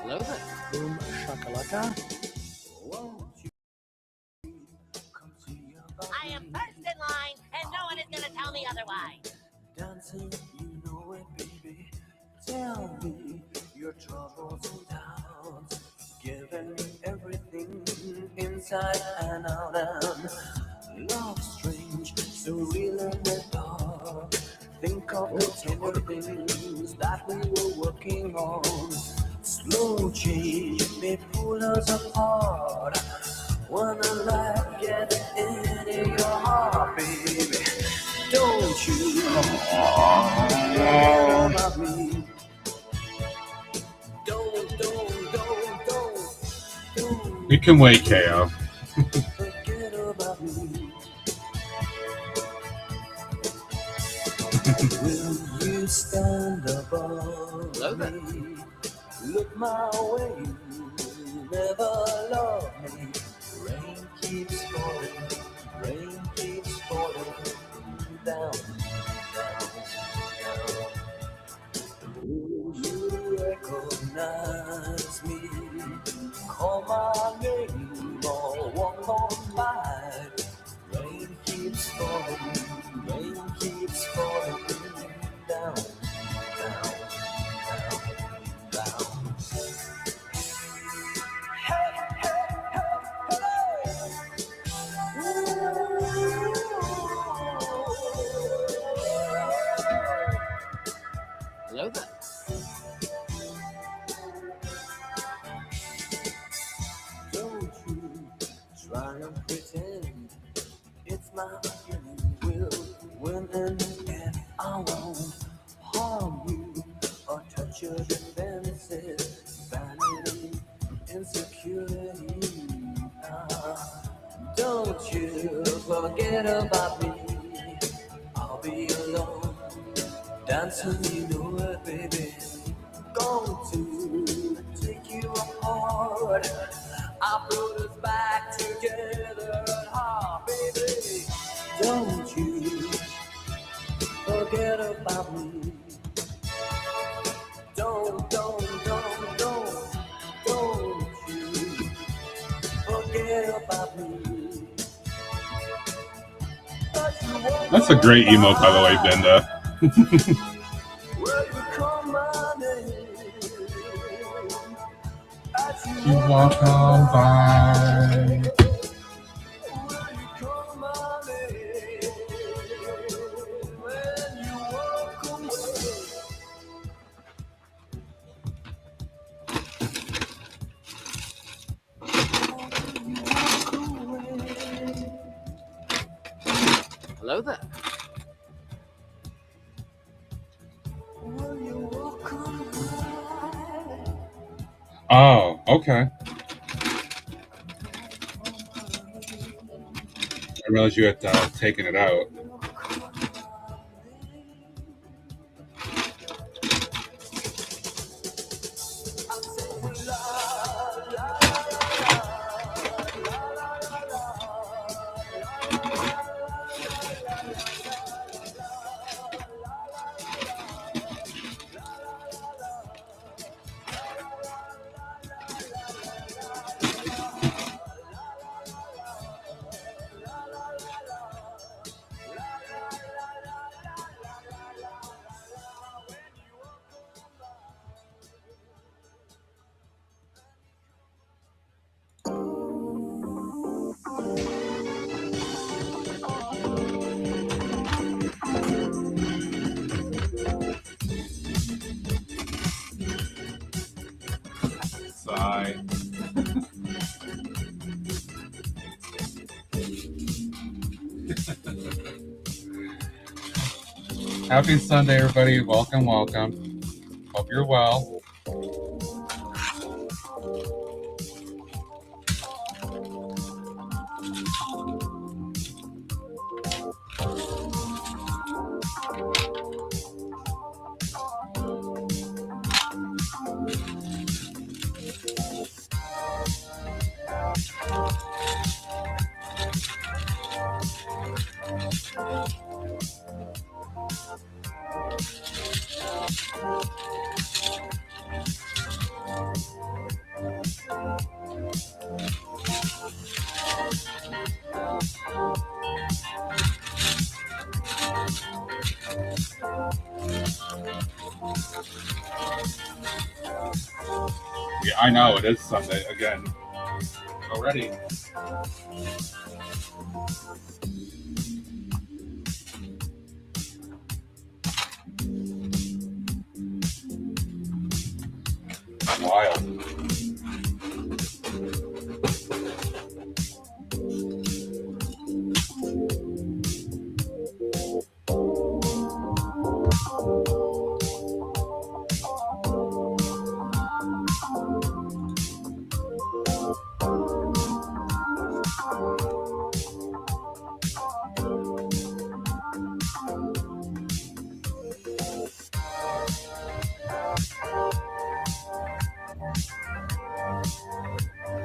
Hello there. Boom shakalaka. I am first in line, and no one is going to tell me otherwise. Dancing, you know it, baby. Tell me your troubles and doubts. Giving me everything inside and out. And love strange, so real in the dark. Think of the tender things that we were working on. Slow change may pull us apart. When a life gets into your heart, baby, don't you forget about me. Don't. You can wait, KO. Forget about me. Will you stand above me? Look my way, never love me. Rain keeps falling down. Will you recognize me? Call my name or walk on by. Rain keeps falling down. Hello there. Don't you try and pretend it's my will win in the end. I won't harm you or touch your defenses. Vanity, insecurity. Don't you forget about me. I'll be alone, dancing, you know it, baby. Going to take you apart. I put us back together at heart, baby. Don't you forget about me. Don't you forget about me. That's a great emote, by the way, Benda. You walk on by. Hello there. Oh, okay. I realized you had taken it out. Sigh. Happy Sunday, everybody. Welcome. Hope you're well. Yeah, I know it is Sunday again already. Wild.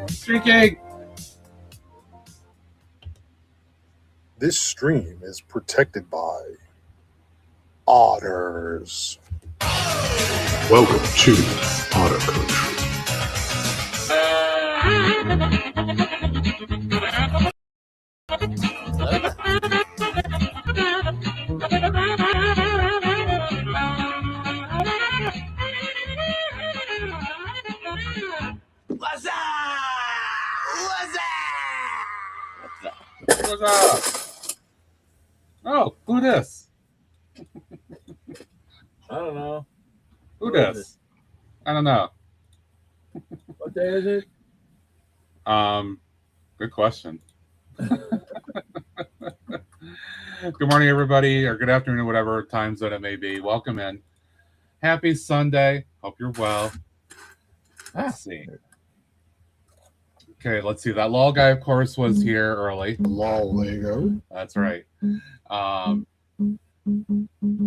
Streaking. This stream is protected by otters. Welcome to Otter Country. What's up? What's up? What's up? Oh, who this? I don't know. Who this? I don't know. What day is it? Good question. Good morning, everybody, or good afternoon, whatever time zone it may be. Welcome in. Happy Sunday. Hope you're well. Let's see. Okay, let's see. That LOL guy, of course, was here early. Lol Lego. That's right.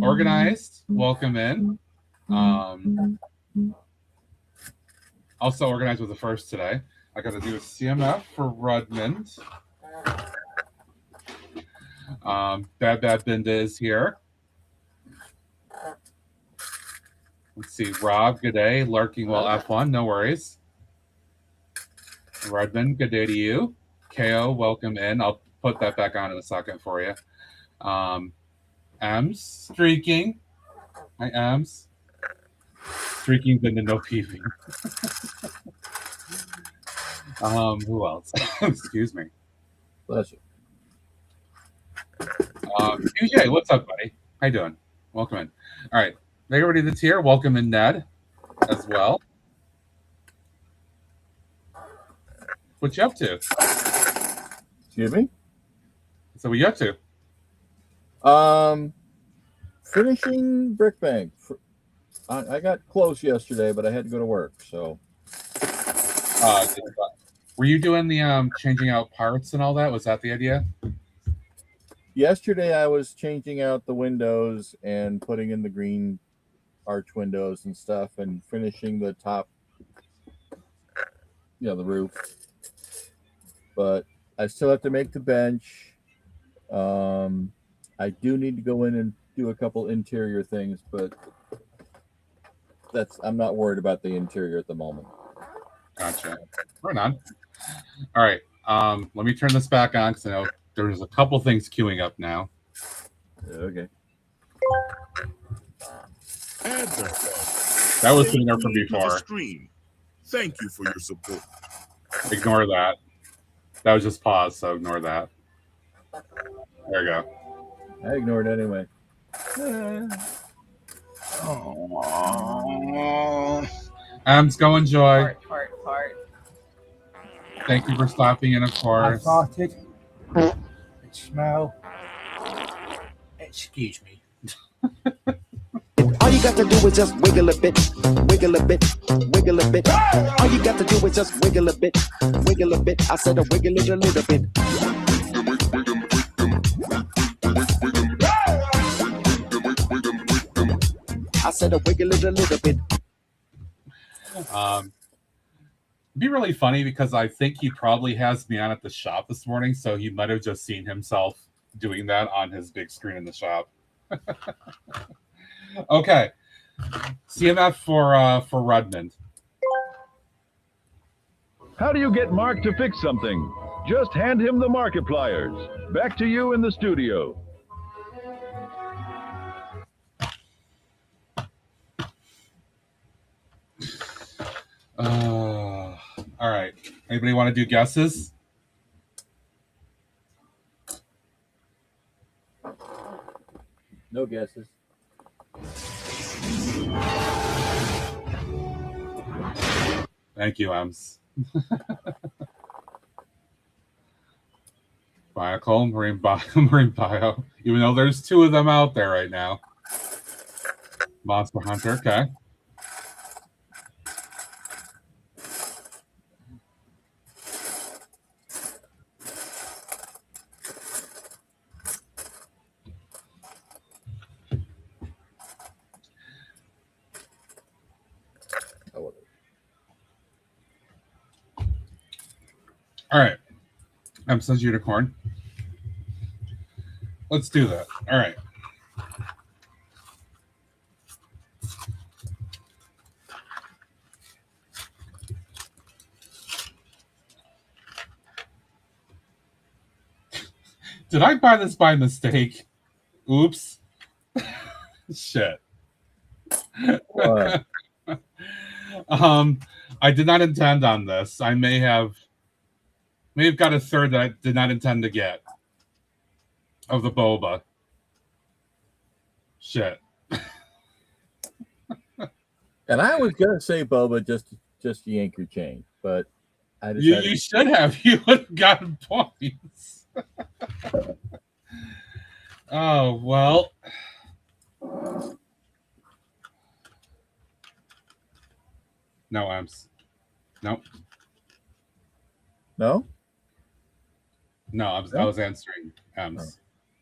Organized. Welcome in. Also organized with the first today. I got to do a CMF for Rudmond. Bad Binda is here. Let's see. Rob, good day. Lurking while F1. No worries. Rudmond, good day to you. KO, welcome in. I'll put that back on in a second for you. Ems, streaking. Hi, Ems. Streaking Binda, no peeving. Who else? Excuse me. Bless you. TJ, what's up, buddy? How you doing? Welcome in. All right. Everybody that's here, welcome in Ned as well. What you up to? Excuse me? So what you up to? Finishing Brick Bank. I got close yesterday, but I had to go to work, so. Were you doing the changing out parts and all that? Was that the idea? Yesterday I was changing out the windows and putting in the green arch windows and stuff and finishing the top, the roof. But I still have to make the bench. I do need to go in and do a couple interior things, but I'm not worried about the interior at the moment. Gotcha. Right on. All right. Let me turn this back on because I know there's a couple things queuing up now. Okay. That was sitting there from before. Stream. Thank you for your support. Ignore that. That was just pause, so ignore that. There you go. I ignored it anyway. Em's going, Joy. Fart. Thank you for stopping in, of I course. farted. It smell. Excuse me. All you got to do is just wiggle a bit, wiggle a bit, wiggle a bit. All you got to do is just wiggle a bit, wiggle a bit. I said wiggle it a little bit. I said wiggle it a little bit. It'd be really funny because I think he probably has me on at the shop this morning, so he might have just seen himself doing that on his big screen in the shop. Okay, CMF for Rudmond. How do you get Mark to fix something? Just hand him the Markipliers. Back to you in the studio. Anybody want to do guesses? No guesses. Thank you, Ems. Biocol, Marine Bio. Even though there's 2 of them out there right now. Monster Hunter, okay. All right. Says unicorn. Let's do that. All right. Did I buy this by mistake? Oops. Shit. What? I did not intend on this. I may have got a third that I did not intend to get of the boba. Shit. And I was gonna say boba just to yank your chain, but I decided You should have. You would have gotten points. Oh well. No, Ems. Nope. No? No, I was answering Ems.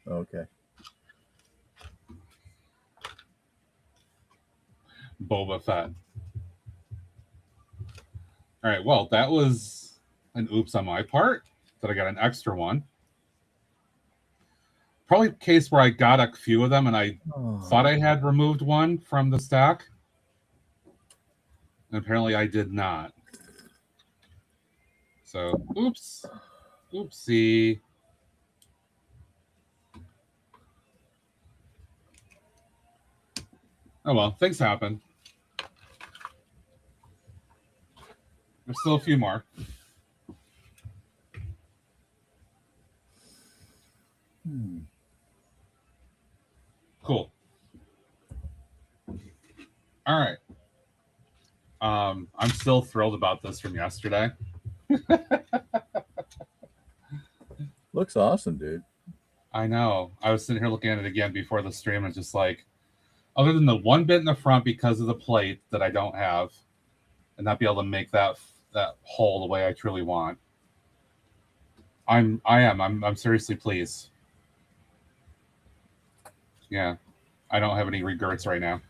Oh, okay. Boba Fett. All right, well, that was an oops on my part that I got an extra one. Probably a case where I got a few of them and I thought I had removed one from the stack. And apparently I did not. So, oops. Oopsie. Oh well, things happen. There's still a few more. Cool. All right. I'm still thrilled about this from yesterday. Looks awesome, dude. I know. I was sitting here looking at it again before the stream and just like, other than the one bit in the front because of the plate that I don't have, and not be able to make that hole the way I truly want. I'm seriously pleased. Yeah. I don't have any regrets right now.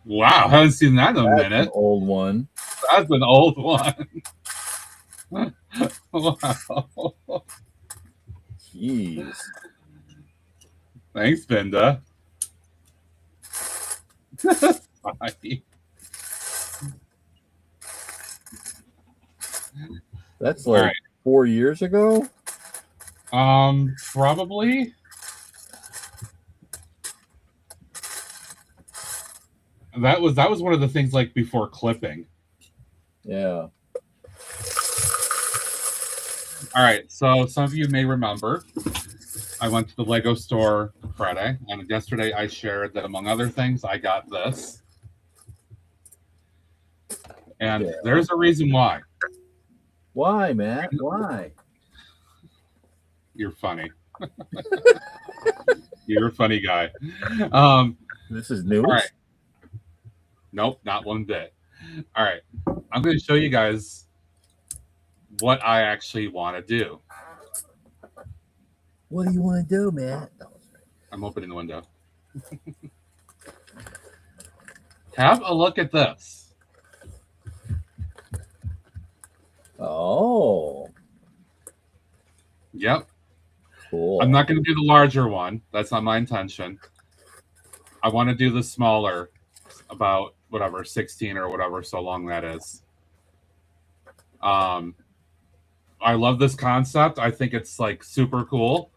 Wow, I haven't seen that in a minute. An old one. That's an old one. Wow. Jeez. Thanks, Binda. That's like 4 years ago? Probably. That was one of the things like before clipping. Yeah. All right, so some of you may remember I went to the Lego store Friday, and yesterday I shared that among other things I got this. And there's a reason why. Why, Matt? Why? You're funny. You're a funny guy. This is new. All right. Nope, not one bit. All right. I'm going to show you guys what I actually want to do. What do you want to do, Matt? I'm opening the window. Have a look at this. Oh. Yep. Cool. I'm not going to do the larger one. That's not my intention. I want to do the smaller, about whatever, 16 or whatever, so long that is. I love this concept. I think it's like super cool.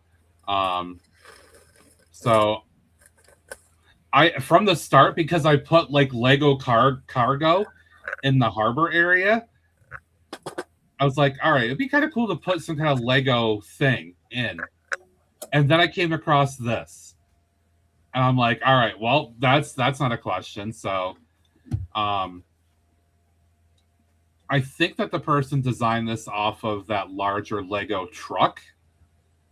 So from the start, because I put like Lego cargo in the harbor area, I was like, all right, it'd be kind of cool to put some kind of Lego thing in. And then I came across this. And I'm like, all right, well, that's not a question. So I think that the person designed this off of that larger Lego truck,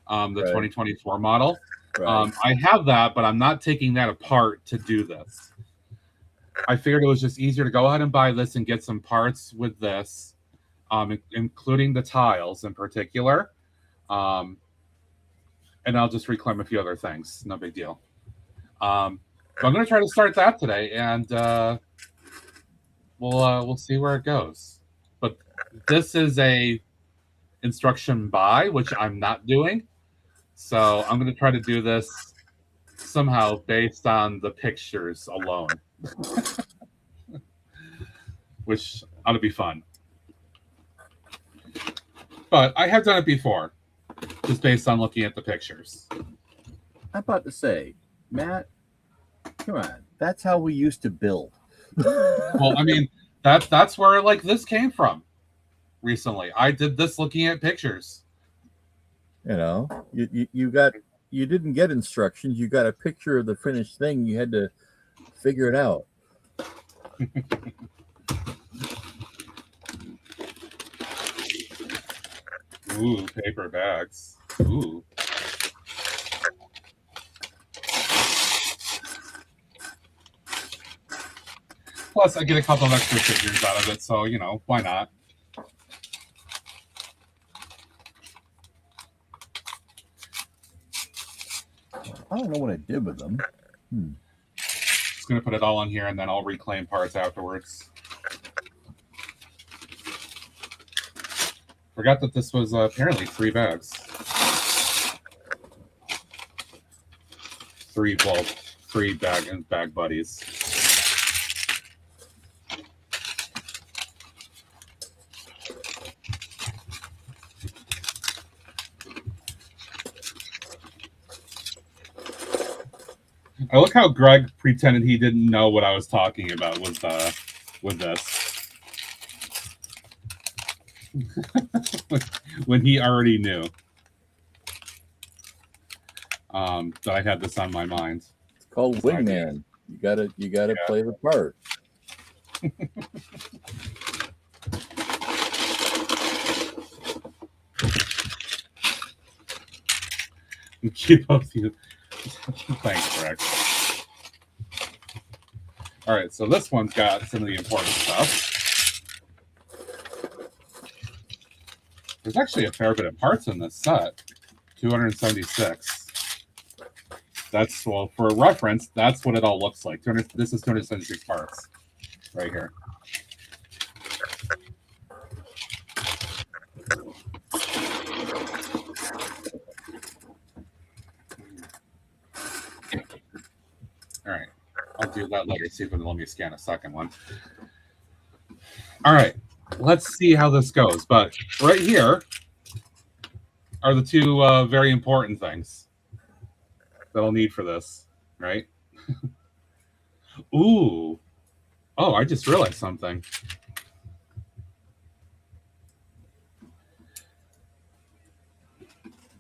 the 2024 model. Right. I have that, but I'm not taking that apart to do this. I figured it was just easier to go ahead and buy this and get some parts with this, including the tiles in particular. And I'll just reclaim a few other things. No big deal. So I'm going to try to start that today, and we'll see where it goes. But this is a instruction buy, which I'm not doing. So I'm going to try to do this somehow based on the pictures alone, which ought to be fun. But I have done it before, just based on looking at the pictures. I'm about to say, Matt, come on. That's how we used to build. Well, I mean, that's where like this came from recently. I did this looking at pictures. You know, you didn't get instructions. You got a picture of the finished thing. You had to figure it out. Ooh, paper bags. Ooh. Plus, I get a couple of extra figures out of it, so, you know, why not? I don't know what I did with them. Just going to put it all in here, and then I'll reclaim parts afterwards. Forgot that this was apparently 3 bags. 3 bag buddies. I look how Greg pretended he didn't know what I was talking about with this. When he already knew that I had this on my mind. It's called Wingman. You gotta play the part. Keep both you. Thanks, Greg. All right, so this one's got some of the important stuff. There's actually a fair bit of parts in this set. 276. That's, well, for reference, that's what it all looks like. This is 276 parts right here. All right, I'll do that later. See if it'll let me scan a second one. All right, let's see how this goes. But right here are the two very important things that I'll need for this, right? Ooh. Oh, I just realized something.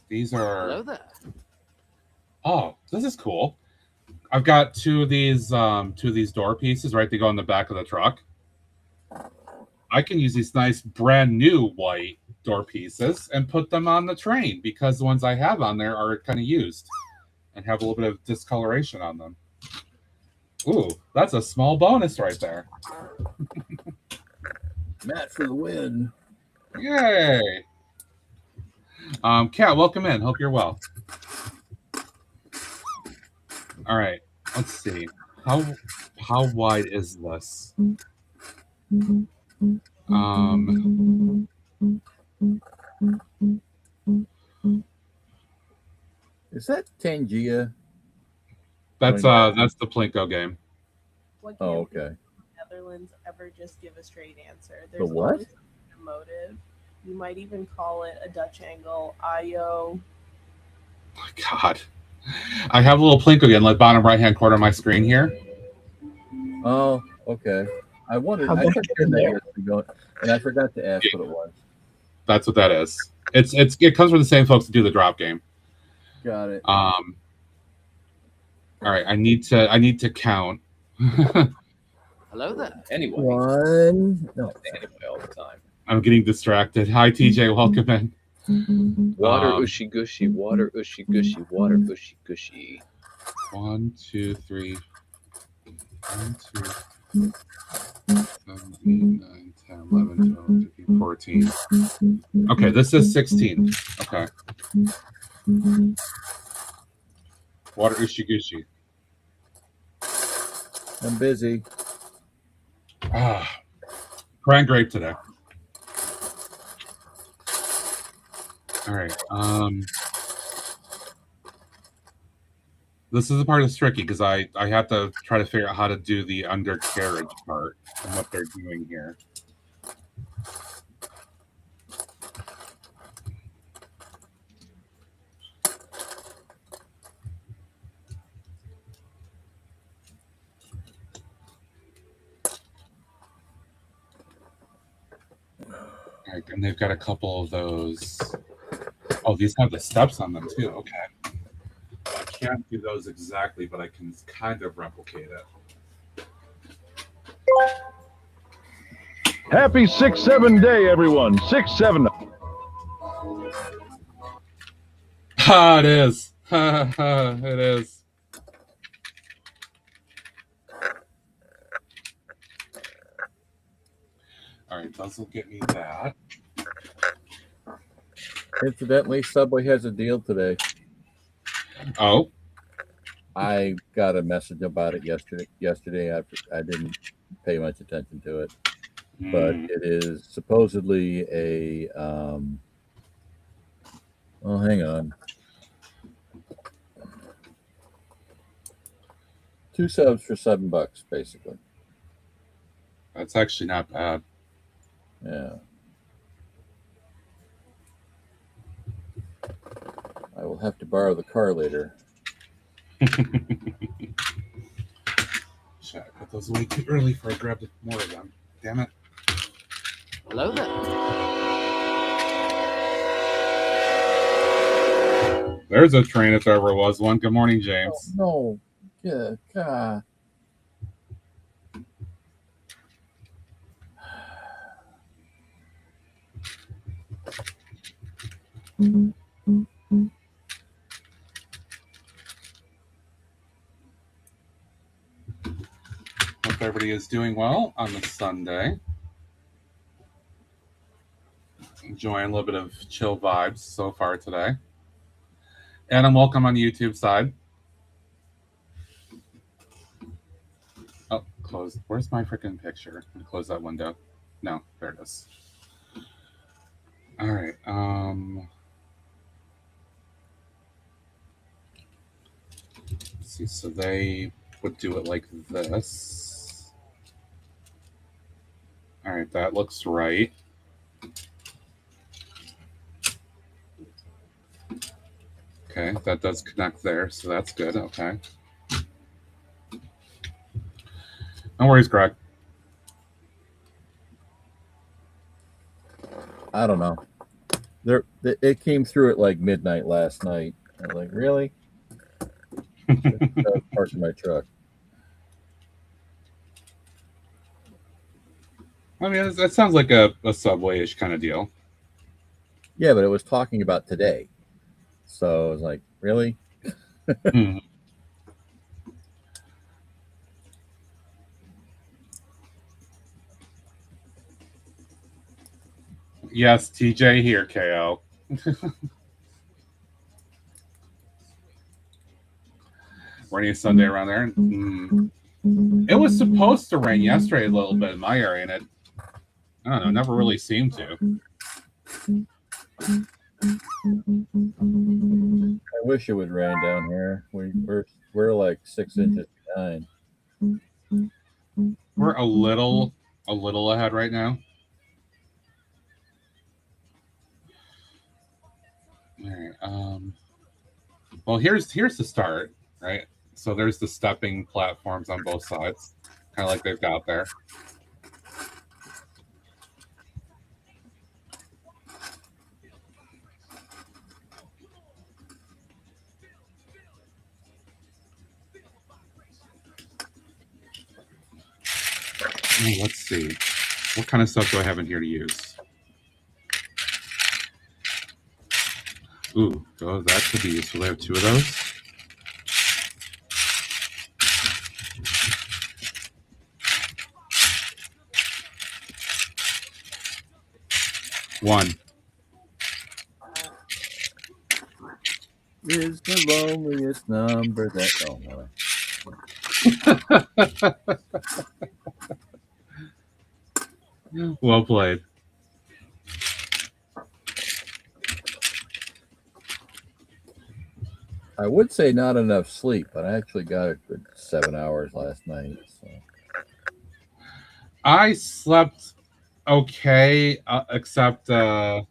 These are... Hello there. Oh, this is cool. I've got two of these door pieces, right? They go on the back of the truck. I can use these nice brand new white door pieces and put them on the train because the ones I have on there are kind of used and have a little bit of discoloration on them. Ooh, that's a small bonus right there. Matt for the win. Yay. Kat, welcome in. Hope you're well. All right, let's see. How wide is this? Is that Tangia? That's the Plinko game. Oh, okay. Netherlands ever just give a straight answer. The what? always a motive. You might even call it a Dutch angle. IO. My God. I have a little Plinko again, like bottom right-hand corner of my screen here. Oh, okay. I wondered. I checked in there years ago, and I forgot to ask what it was. That's what that is. It comes from the same folks that do the drop game. Got it. All right, I need to count. Hello there. Anyway. One. No. Anyway, all the time. I'm getting distracted. Hi, TJ. Welcome in. Water ushy gushy, water ushy gushy, water ushy gushy. 1, 2, 3. 1, 2, 7, 8, 9, 10, 11, 12, 13, 14. Okay, this is 16. Okay. Water ushy gushy. I'm busy. Crying grape today. All right. This is the part that's tricky because I have to try to figure out how to do the undercarriage part and what they're doing here. All right, and they've got a couple of those. Oh, these have the steps on them too. Okay. I can't do those exactly, but I can kind of replicate it. Happy 6-7 day, everyone. 6-7. It is. It is. All right, those will get me that. Incidentally, Subway has a deal today. Oh, I got a message about it yesterday. I didn't pay much attention to it, but it is supposedly a. Oh, hang on. 2 subs for $7, basically. That's actually not bad. Yeah. I will have to borrow the car later. Shit, I put those away too early before I grabbed more of them. Damn it. Hello there. There's a train if there ever was one. Good morning, James. Oh, no. Yeah, God. Hope everybody is doing well on this Sunday. Enjoying a little bit of chill vibes so far today. And I'm welcome on the YouTube side. Oh, close. Where's my freaking picture? I'm gonna close that window. No, there it is. All right. Let's see. So they would do it like this. All right, that looks right. Okay, that does connect there, so that's good. Okay. No worries, Greg. I don't know. It came through at like midnight last night. I was like, really? I was parking my truck. I mean, that sounds like a Subway-ish kind of deal. Yeah, but it was talking about today. So I was like, really? Yes, TJ here, KO. Rainy Sunday around there. It was supposed to rain yesterday a little bit in my area, and it, I don't know, never really seemed to. I wish it would rain down here. We're like 6 inches behind. We're a little ahead right now. All right. Well, here's the start, right? So there's the stepping platforms on both sides, kind of like they've got there. Let's see. What kind of stuff do I have in here to use? Ooh, oh, that could be useful. I have 2 of those. One. Is the loneliest number that... Oh, no. Well played. I would say not enough sleep, but I actually got a good 7 hours last night. So. I slept okay, except I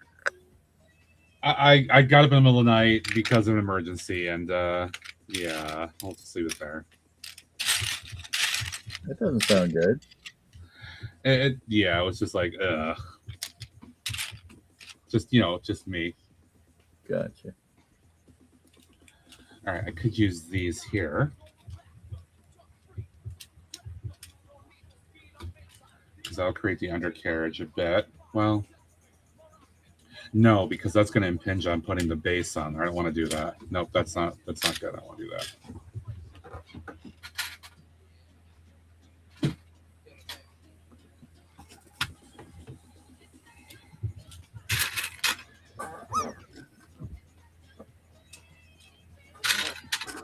got up in the middle of the night because of an emergency, and yeah, I'll just leave it there. That doesn't sound good. Yeah, it was just like, just just me. Gotcha. All right, I could use these here. Because that'll create the undercarriage a bit. Well, no, because that's going to impinge on putting the base on there. I don't want to do that. Nope, that's not good. I don't want to do that.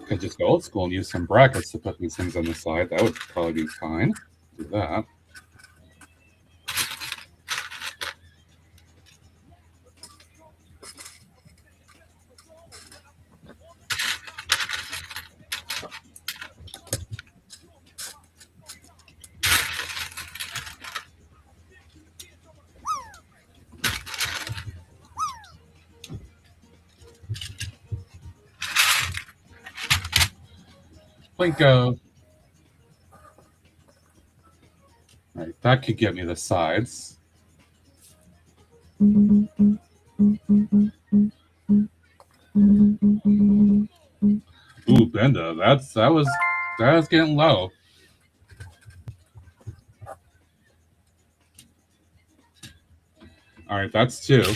Could just go old school and use some brackets to put these things on the side. That would probably be fine. Do that. Plinko. All right, that could get me the sides. Ooh, Benda, that was getting low. All right, that's 2.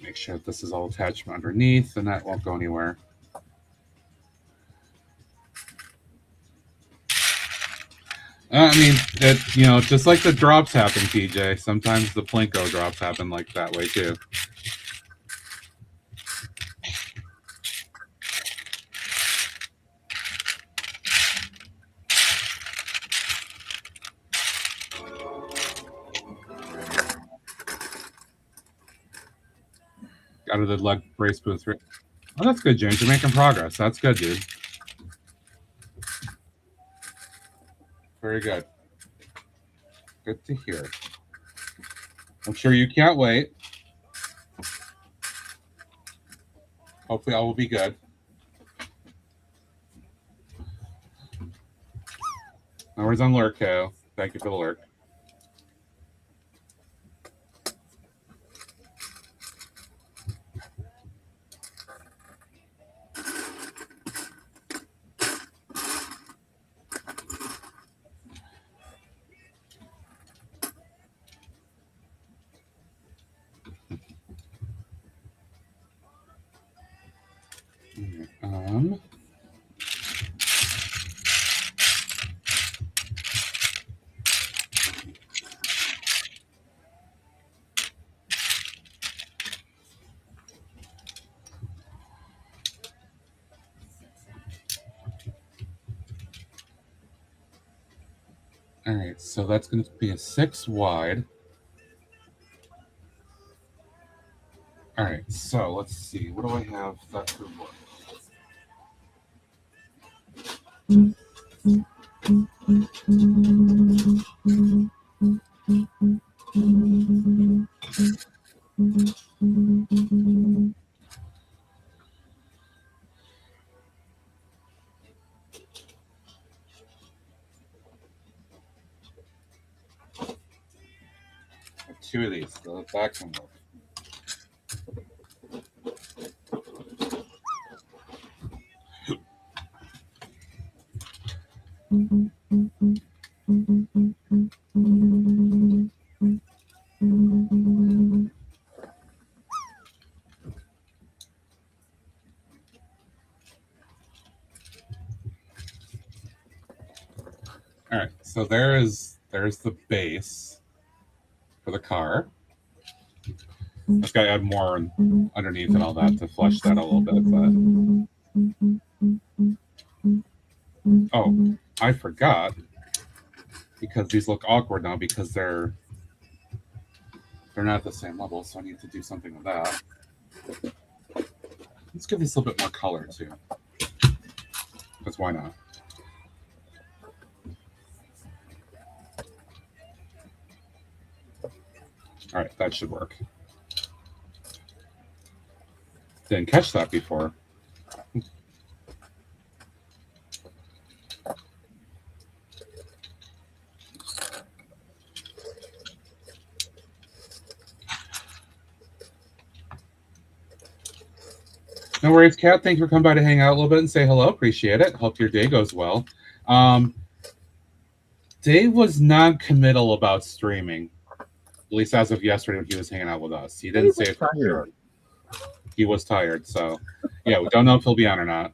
Make sure that this is all attached from underneath, and that won't go anywhere. I mean, just like the drops happen, TJ. Sometimes the Plinko drops happen like that way too. Out of the leg brace booth. Oh, that's good, James. You're making progress. That's good, dude. Very good. Good to hear. I'm sure you can't wait. Hopefully all will be good. No worries on Lurko. Thank you for the lurk. All right, so that's going to be a 6 wide. All right, so let's see. What do I have that could work? Two of these, so that can work. All right, so there's the base for the car. I've got to add more underneath and all that to flesh that a little bit, but oh, I forgot, because these look awkward now because they're not at the same level, so I need to do something with that. Let's give these a little bit more color too, because why not? All right, that should work. Didn't catch that before. No worries, Kat. Thank you for coming by to hang out a little bit and say hello. Appreciate it. Hope your day goes well. Dave was non-committal about streaming, at least as of yesterday when he was hanging out with us. He didn't say it for sure. He was tired, so yeah, we don't know if he'll be on or not.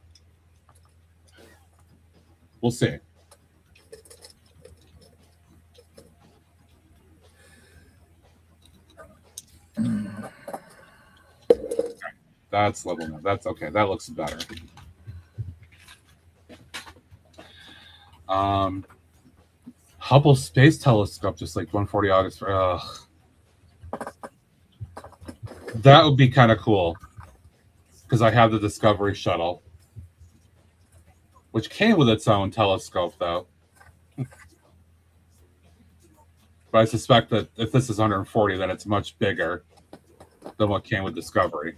We'll see. That's level now. That's okay. That looks better. Hubble Space Telescope, just like 140 August. That would be kind of cool, because I have the Discovery Shuttle, which came with its own telescope, though. But I suspect that if this is 140, then it's much bigger than what came with Discovery.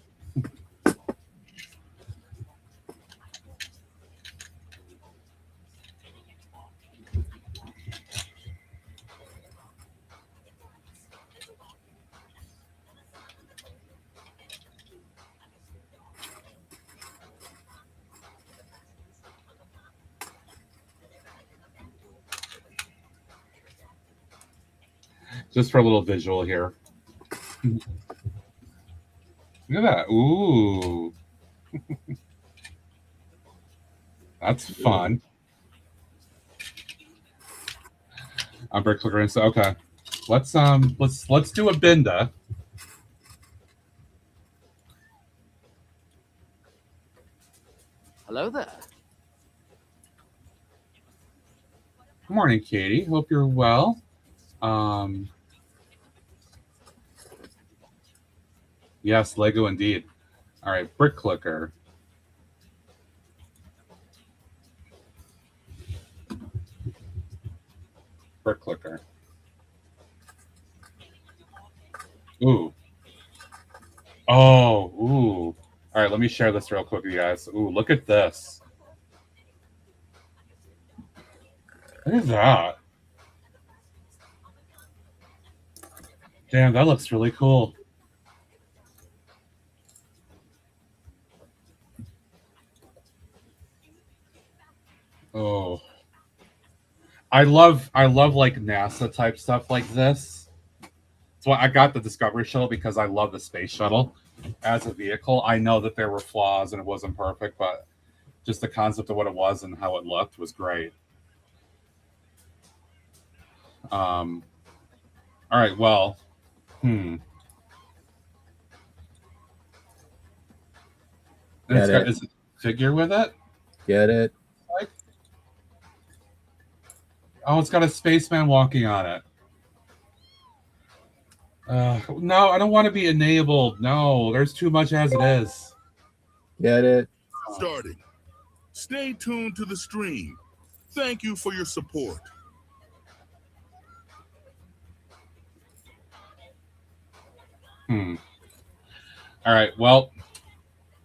Just for a little visual here. Look at that. Ooh. That's fun. I'm Brick Clicker and so okay. Let's do a Binda. Hello there. Good morning, Katie. Hope you're well. Yes, Lego indeed. All right, Brick Clicker. Brick Clicker. Ooh. Oh, ooh. All right, let me share this real quick with you guys. Ooh, look at this. Look at that. Damn, that looks really cool. Oh. I love like NASA type stuff like this. That's why I got the Discovery Shuttle, because I love the Space Shuttle as a vehicle. I know that there were flaws and it wasn't perfect, but just the concept of what it was and how it looked was great. All right, well, Is it a figure with it? Get it? Like, oh, it's got a spaceman walking on it. No, I don't want to be enabled. No, there's too much as it is. Get it? Starting. Stay tuned to the stream. Thank you for your support. All right. Well,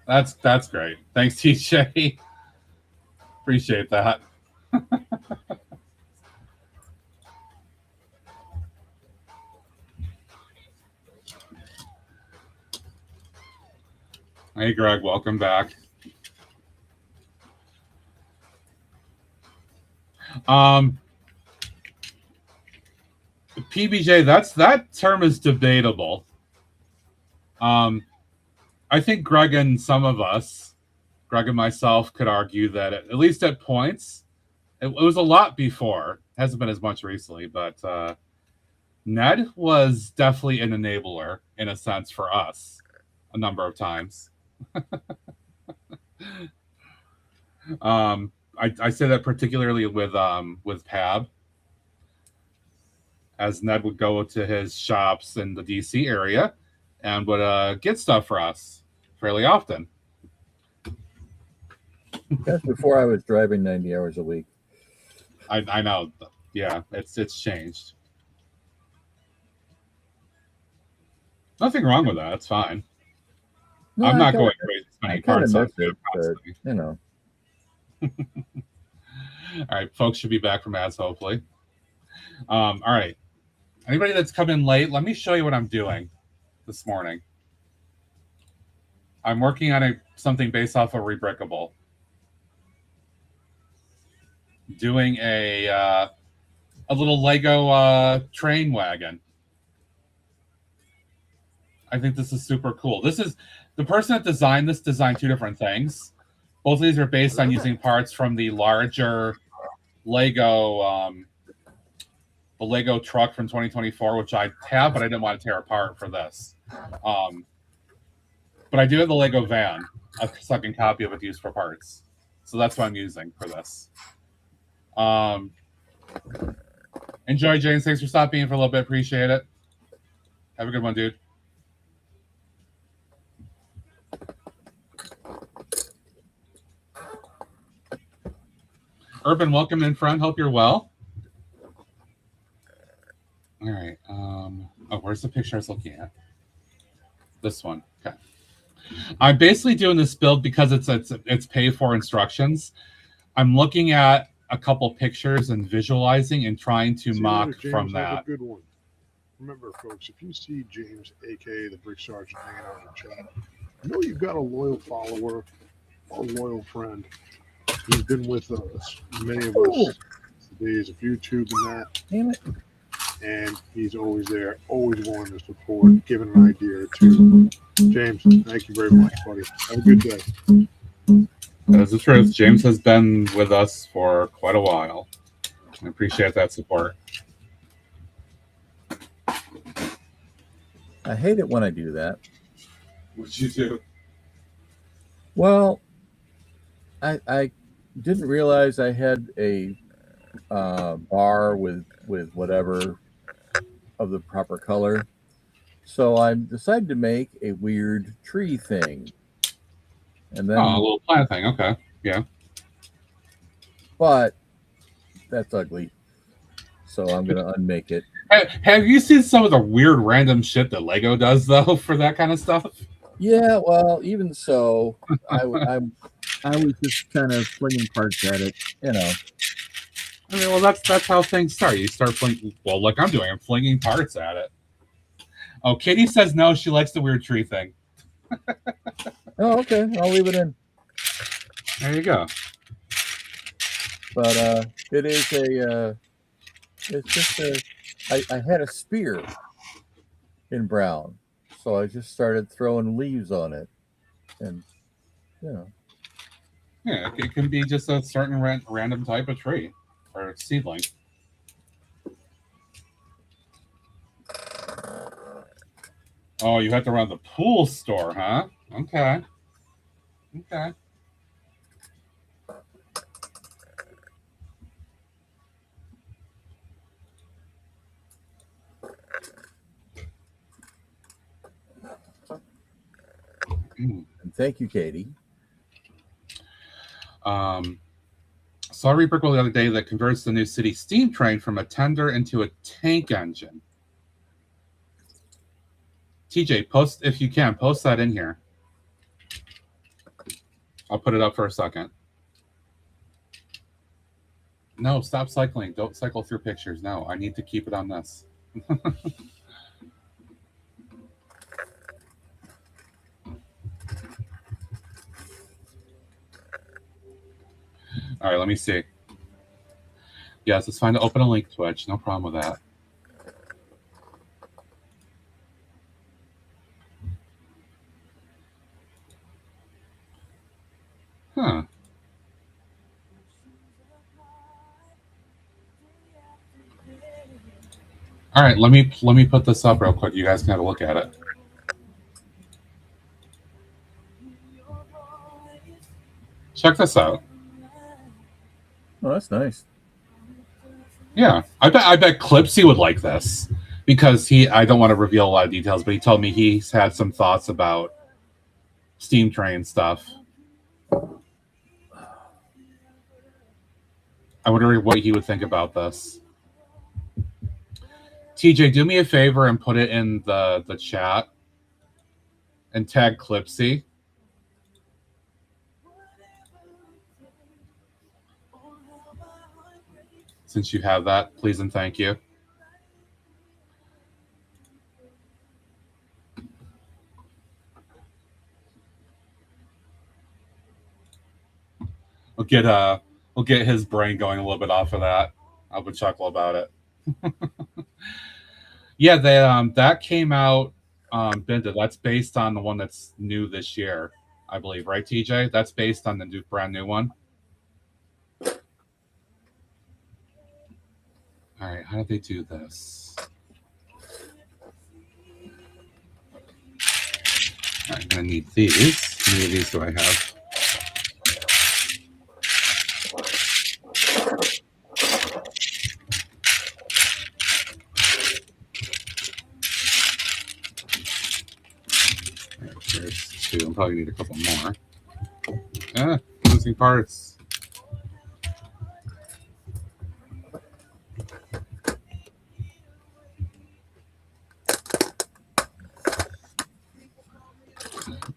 that's great. Thanks, TJ. Appreciate that. Hey, Greg. Welcome back. PBJ, that term is debatable. I think Greg and some of us, Greg and myself, could argue that at least at points, it was a lot before. It hasn't been as much recently, but Ned was definitely an enabler in a sense for us a number of times. I say that particularly with Pab, as Ned would go to his shops in the DC area and would get stuff for us fairly often. That's before I was driving 90 hours a week. I know. Yeah, it's changed. Nothing wrong with that. It's fine. No, I'm not going crazy spending cards on it, but, you know. All right, folks should be back from ads, hopefully. All right. Anybody that's come in late, let me show you what I'm doing this morning. I'm working on something based off of Rebrickable. Doing a little Lego train wagon. I think this is super cool. This is the person that designed this designed two different things. Both of these are based on using parts from the larger Lego, the Lego truck from 2024, which I have, but I didn't want to tear apart for this. But I do have the Lego van, a second copy of it used for parts. So that's what I'm using for this. Enjoy, James. Thanks for stopping in for a little bit. Appreciate it. Have a good one, dude. Urban, welcome in, friend. Hope you're well. All right. Oh, where's the picture I was looking at? This one. Okay. I'm basically doing this build because it's pay for instructions. I'm looking at a couple pictures and visualizing and trying to mock from that. Good one. Remember, folks, if you see James, aka the Brick Sergeant, hanging out in the chat, know you've got a loyal follower or loyal friend. He's been with us, many of us, the days of YouTube and that. Damn it. And he's always there, always wanting to support, giving an idea or two. James, thank you very much, buddy. Have a good day. That is the truth. James has been with us for quite a while. I appreciate that support. I hate it when I do that. What'd you do? Well, I didn't realize I had a bar with whatever of the proper color. So I decided to make a weird tree thing. And then, a little plant thing. Okay. Yeah. But that's ugly. So I'm going to unmake it. Have you seen some of the weird random shit that Lego does, though, for that kind of stuff? Yeah, well, even so, I was just kind of flinging parts at it, you know. I mean, well, that's how things start. You start flinging. Well, like I'm doing, I'm flinging parts at it. Oh, Katie says no. She likes the weird tree thing. Oh, okay. I'll leave it in. There you go. But it is it's just I had a spear in brown, so I just started throwing leaves on it, and you know. Yeah, it can be just a certain random type of tree or seedling. Oh, you have to run the pool store, huh? Okay. Okay. And thank you, Katie. Saw a rebrickle the other day that converts the new city steam train from a tender into a tank engine. TJ, post if you can, post that in here. I'll put it up for a second. No, stop cycling. Don't cycle through pictures. No, I need to keep it on this. All right, let me see. Yes, it's fine to open a link Twitch. No problem with that. Huh. All right, let me put this up real quick. You guys can have a look at it. Check this out. Oh, that's nice. Yeah, I bet Clipsy would like this because I don't want to reveal a lot of details, but he told me he's had some thoughts about steam train stuff. I wonder what he would think about this. TJ, do me a favor and put it in the chat and tag Clipsy. Since you have that, please and thank you. We'll get his brain going a little bit off of that. I would chuckle about it. Yeah, that came out, Binda. That's based on the one that's new this year, I believe, right, TJ? That's based on the brand new one. All right, how do they do this? All right, I'm gonna need these. How many of these do I have? There's two. I'll probably need a couple more. Losing parts.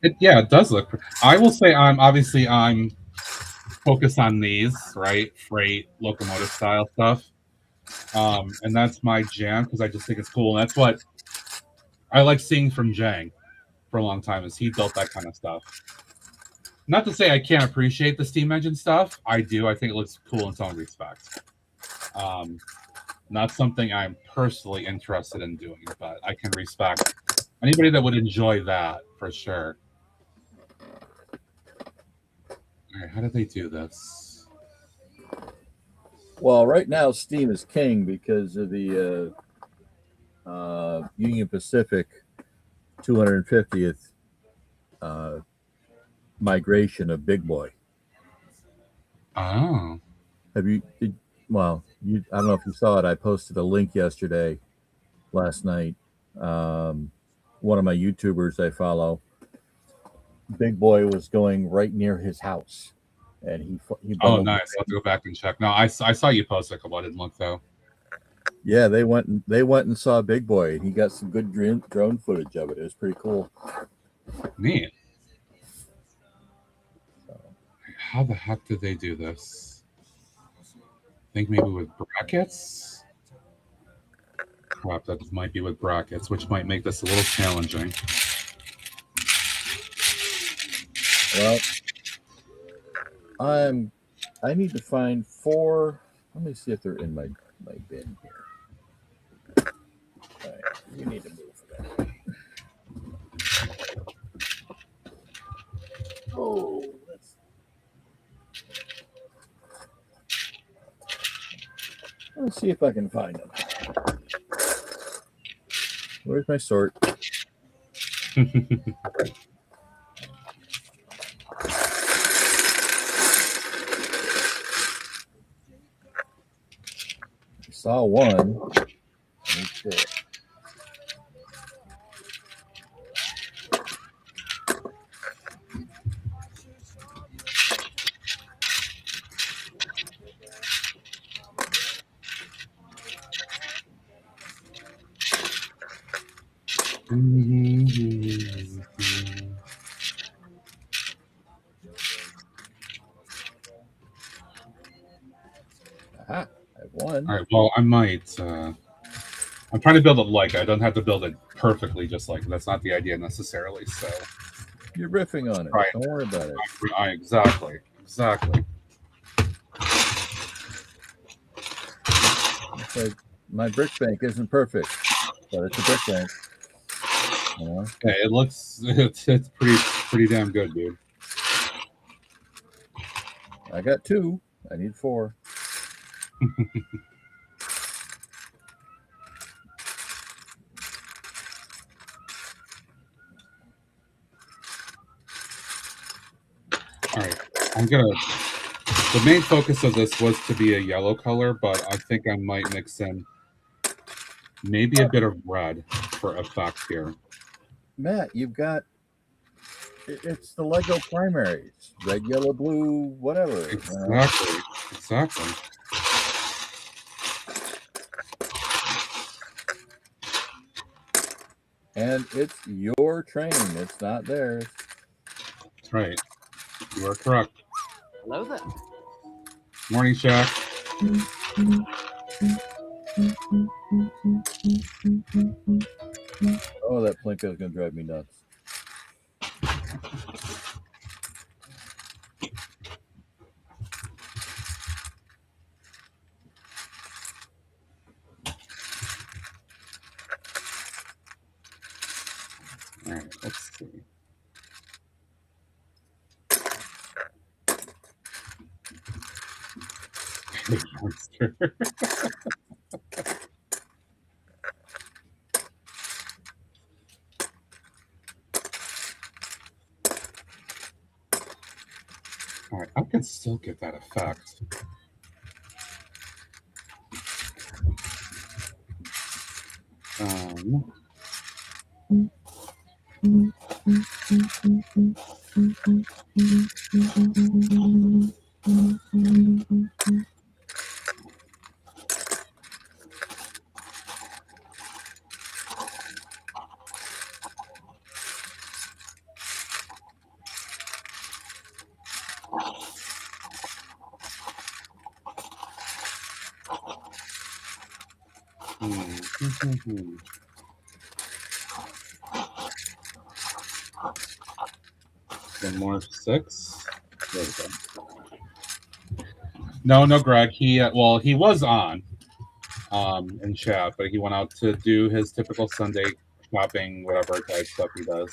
It does look. I will say I'm focused on these, right? Freight, locomotive style stuff. And that's my jam because I just think it's cool. And that's what I like seeing from Jang for a long time is he built that kind of stuff. Not to say I can't appreciate the steam engine stuff. I do. I think it looks cool in its own respect. Not something I'm personally interested in doing, but I can respect anybody that would enjoy that for sure. All right, how did they do this? Well, right now Steam is king because of the Union Pacific 250th migration of Big Boy. Oh. I don't know if you saw it. I posted a link last night. One of my YouTubers I follow, Big Boy was going right near his house, and he oh, nice. I'll have to go back and check. No, I saw you post a couple. I didn't look though. Yeah, they went and saw Big Boy, and he got some good drone footage of it. It was pretty cool. Neat. How the heck did they do this? I think maybe with brackets. Crap, that might be with brackets, which might make this a little challenging. Well, I need to find 4. Let me see if they're in my bin here. All right, you need to move for that. Oh, let's see if I can find them. Where's my sort? I saw one. Okay. Aha, I have one. All right. Well, I might. I'm trying to build it like I don't have to build it perfectly, just like that's not the idea necessarily. So You're riffing on it. Right. Don't worry about it. Exactly. It's like my brick bank isn't perfect, but it's a brick bank. You know? Okay, it's pretty damn good, dude. I got 2. I need 4. All right, the main focus of this was to be a yellow color, but I think I might mix in maybe a bit of red for effect here. Matt, you've got it's the Lego primaries. Red, yellow, blue, whatever. Exactly. And it's your train. It's not theirs. That's right. You are correct. Hello there. Morning, Shaq. Oh, that Plinko is going to drive me nuts. All right, let's see. Monster. All right, I can still get that effect. One more 6. There we go. No, Greg. He was on in chat, but he went out to do his typical Sunday shopping, whatever type stuff he does.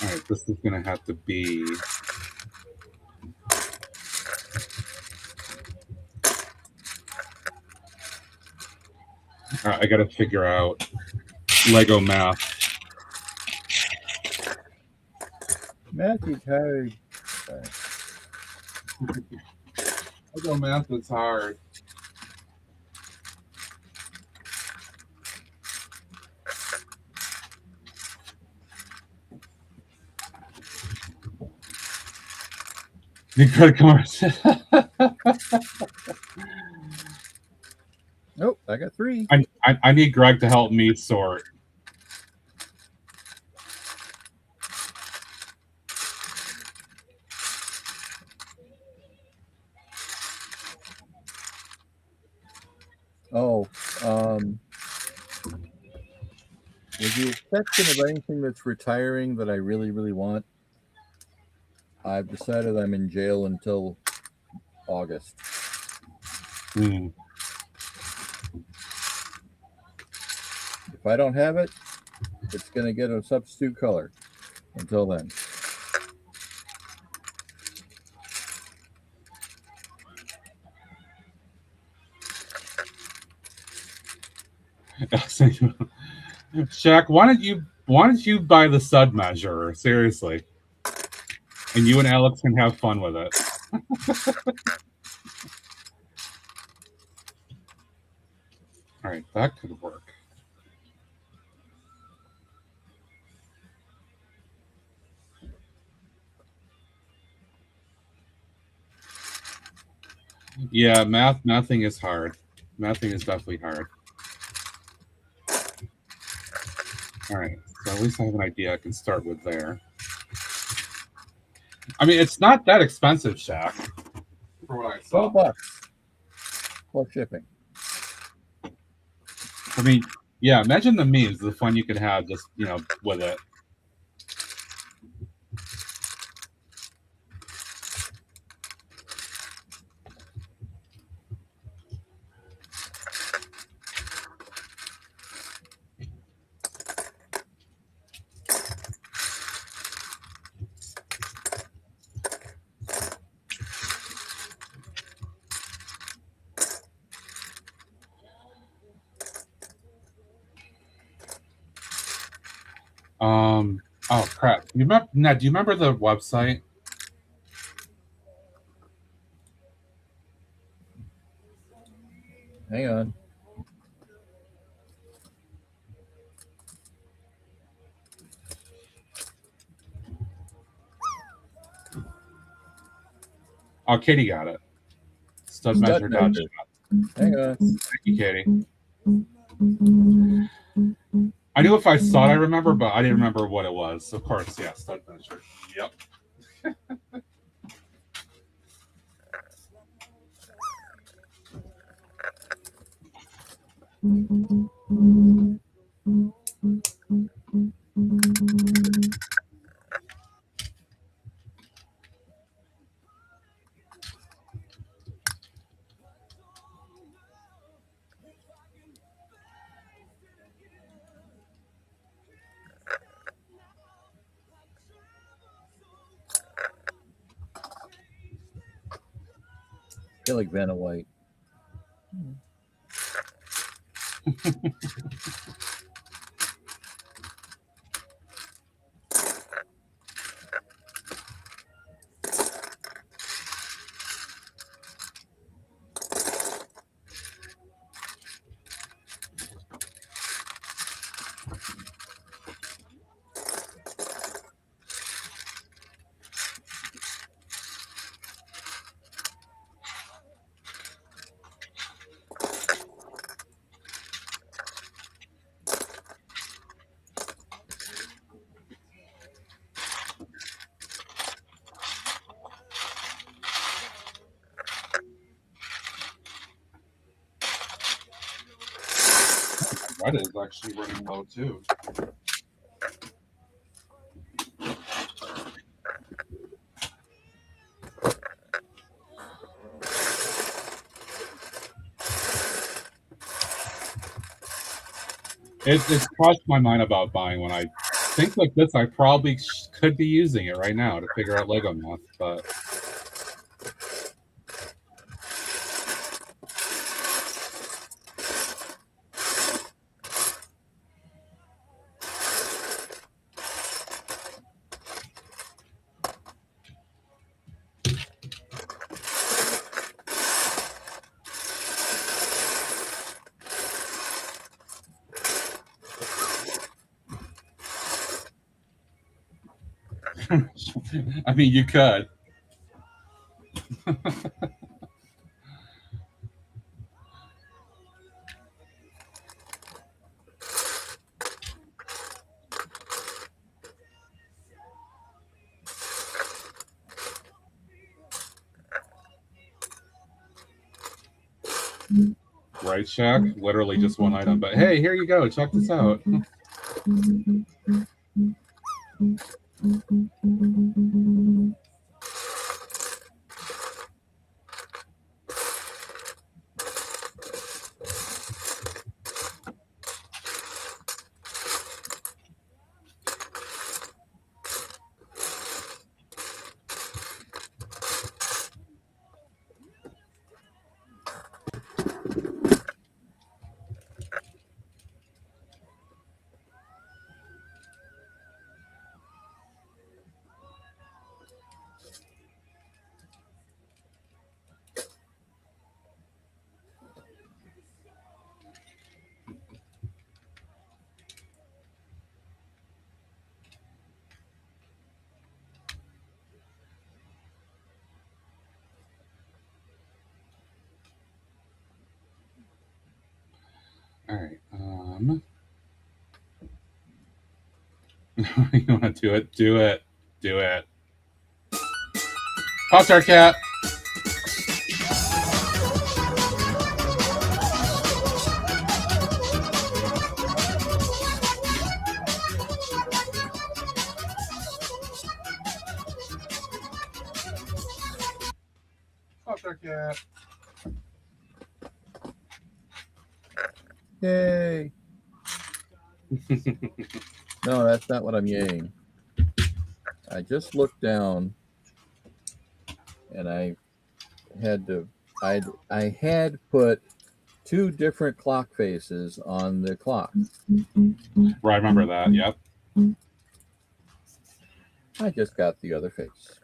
All right, this is going to have to be. I got to figure out Lego math. Matthew Terry. Lego math is hard. You gotta come on. Nope, I got 3. I need Greg to help me sort. Oh, with the exception of anything that's retiring that I really, really want, I've decided I'm in jail until August. If I don't have it, it's going to get a substitute color until then. Shaq, why don't you buy the stud measure? Seriously. And you and Alex can have fun with it. All right, that could work. Yeah, mathing is hard. Mathing is definitely hard. All right, so at least I have an idea I can start with there. I mean, it's not that expensive, Shaq. For what I saw. $12 plus shipping. I mean, yeah, imagine the memes, the fun you could have just, with it. Oh crap! You remember? Ned, do you remember the website? Hang on. Oh, Katie got it. Studmeasure.shop. Hang on. Thank you, Katie. I knew if I saw it, I remember, but I didn't remember what it was. Of course, yeah, Studmeasure. Yep. I feel like Vanna White. Reddit is actually running low too. It's crossed my mind about buying one. I think like this, I probably could be using it right now to figure out Lego math, but I mean, you could. Right, Shaq? Literally just one item. But hey, here you go. Check this out. All right. You want to do it? Do it. Do it. Pop-Tart cat. Pop-Tart cat. Yay. No, that's not what I'm yaying. I just looked down and I had put 2 different clock faces on the clock. Right, I remember that. Yep. I just got the other face.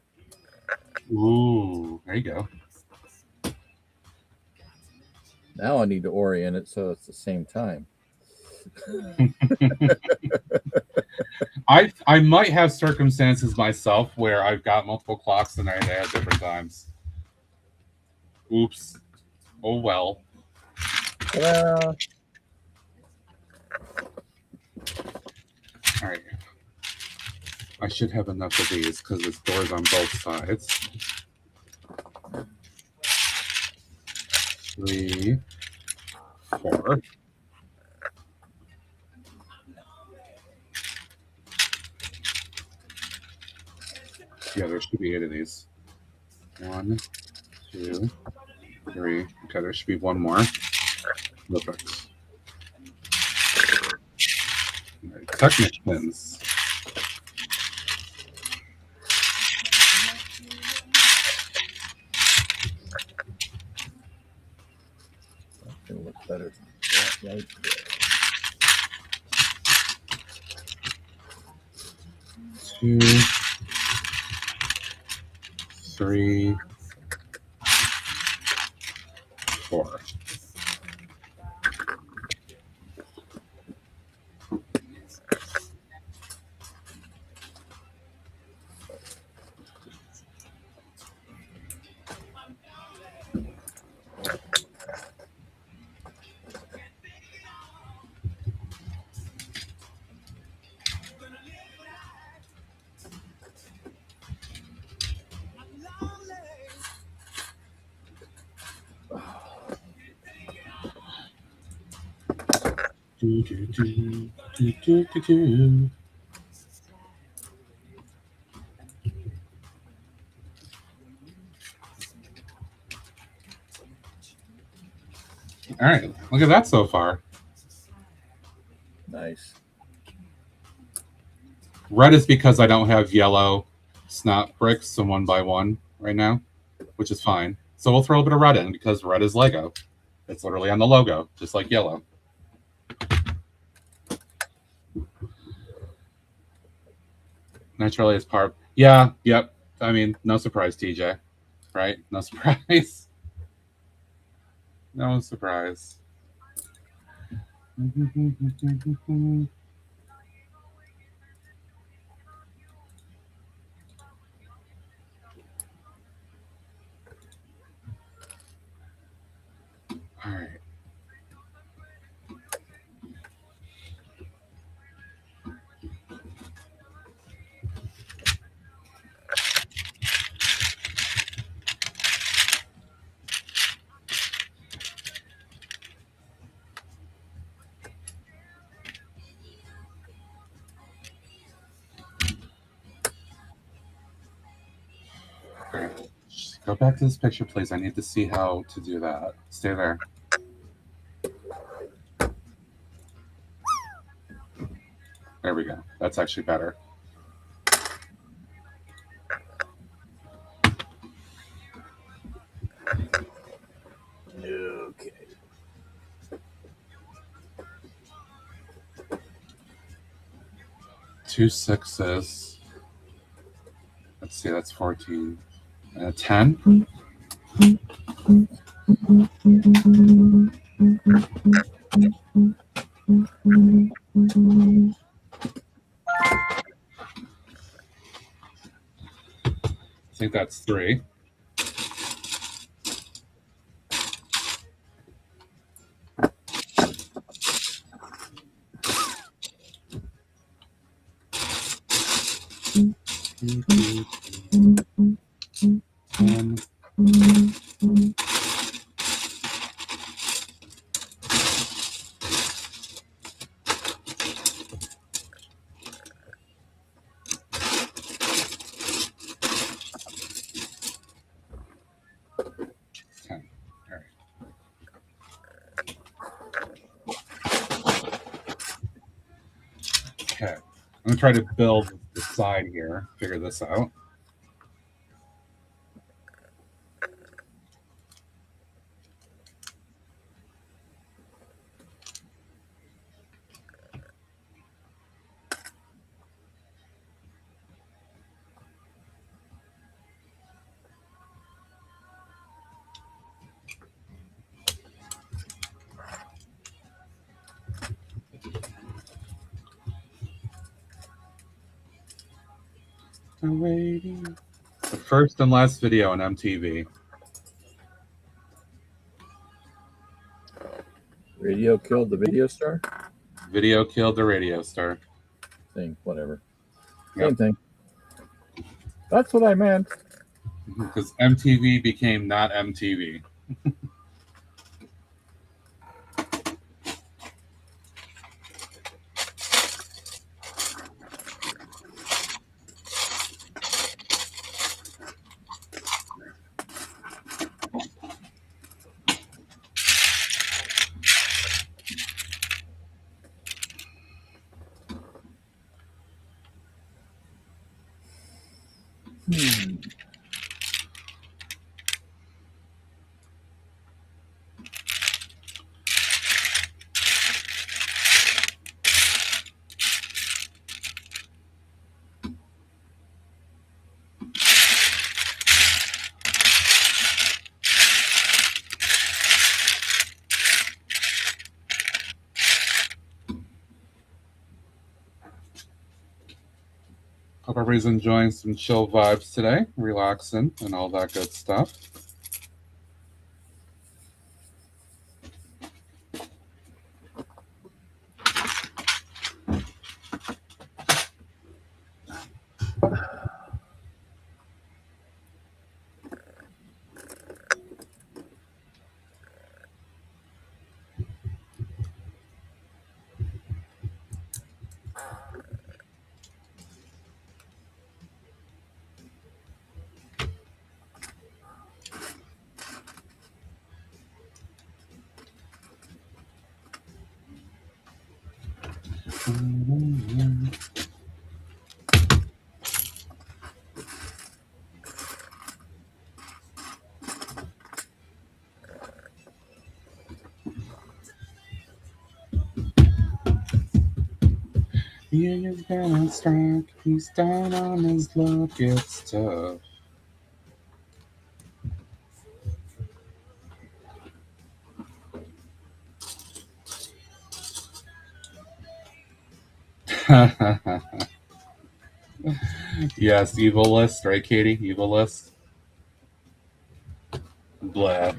Ooh, there you go. Now I need to orient it so it's the same time. I might have circumstances myself where I've got multiple clocks and they have different times. Oops. Oh well. Well, all right. I should have enough of these because there's doors on both sides. 3, 4. Yeah, there should be 8 of these. 1, 2, 3. Okay, there should be 1 more. Perfect. All right, Technicians. it'll look better. Right there. 2, 3, 4. Do, do, do, do, do, do, do. All right, look at that so far. Nice. Red is because I don't have yellow snot bricks, so 1 by 1 right now, which is fine. So we'll throw a bit of red in because red is Lego. It's literally on the logo, just like yellow. Naturally, it's part. Yeah, yep. I mean, no surprise, TJ. Right? No surprise. No surprise. All right. All right. Just go back to this picture, please. I need to see how to do that. Stay there. There we go. That's actually better. Okay. Two 6s. Let's see, that's 14. And a 10. I think that's 3. 10. All right. Okay. I'm going to try to build the side here, figure this out. The first and last video on MTV. Radio killed the video star? Video killed the radio star. Thing, whatever. Yep. Same thing. That's what I meant. Because MTV became not MTV. Hope everybody's enjoying some chill vibes today, relaxing, and all that good stuff. Yeah, you've been on strike. He's down on his luck. It's tough. Yes, evil list, right, Katie? Evil list. Blah.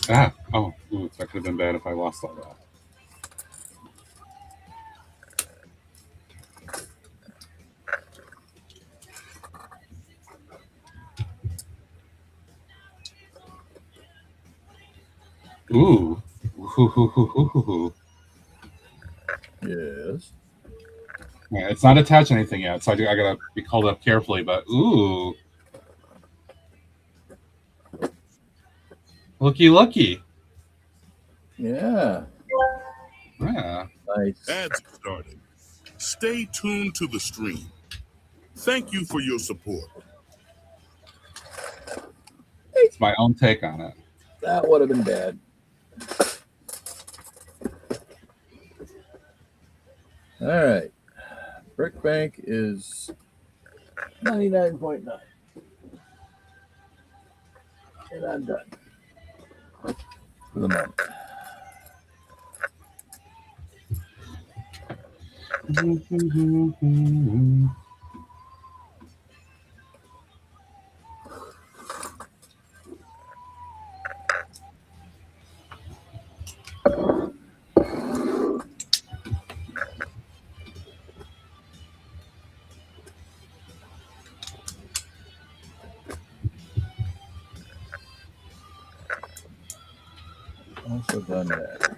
Ah, oh, ooh, that could have been bad if I lost all that. Ooh. Ooh. Yes. Yeah, it's not attached to anything yet, so I gotta be called up carefully, but ooh. Looky. Yeah. Yeah. Nice. Ads started. Stay tuned to the stream. Thank you for your support. It's my own take on it. That would have been bad. All right. Brickbank is 99.9. And I'm done. For the moment. Also done that.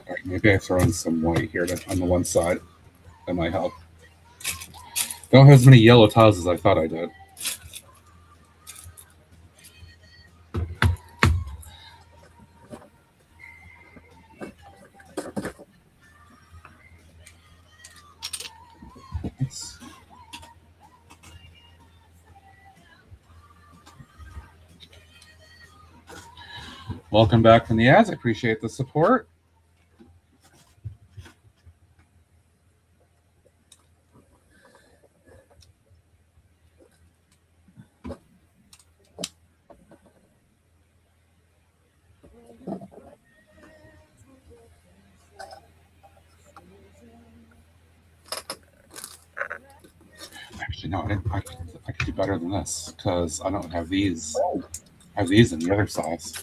All right, maybe I throw in some white here on the one side. That might help. Don't have as many yellow tiles as I thought I did. Welcome back from the ads. I appreciate the support. Actually, no, I could do better than this because I don't have these. I have these in the other sauce.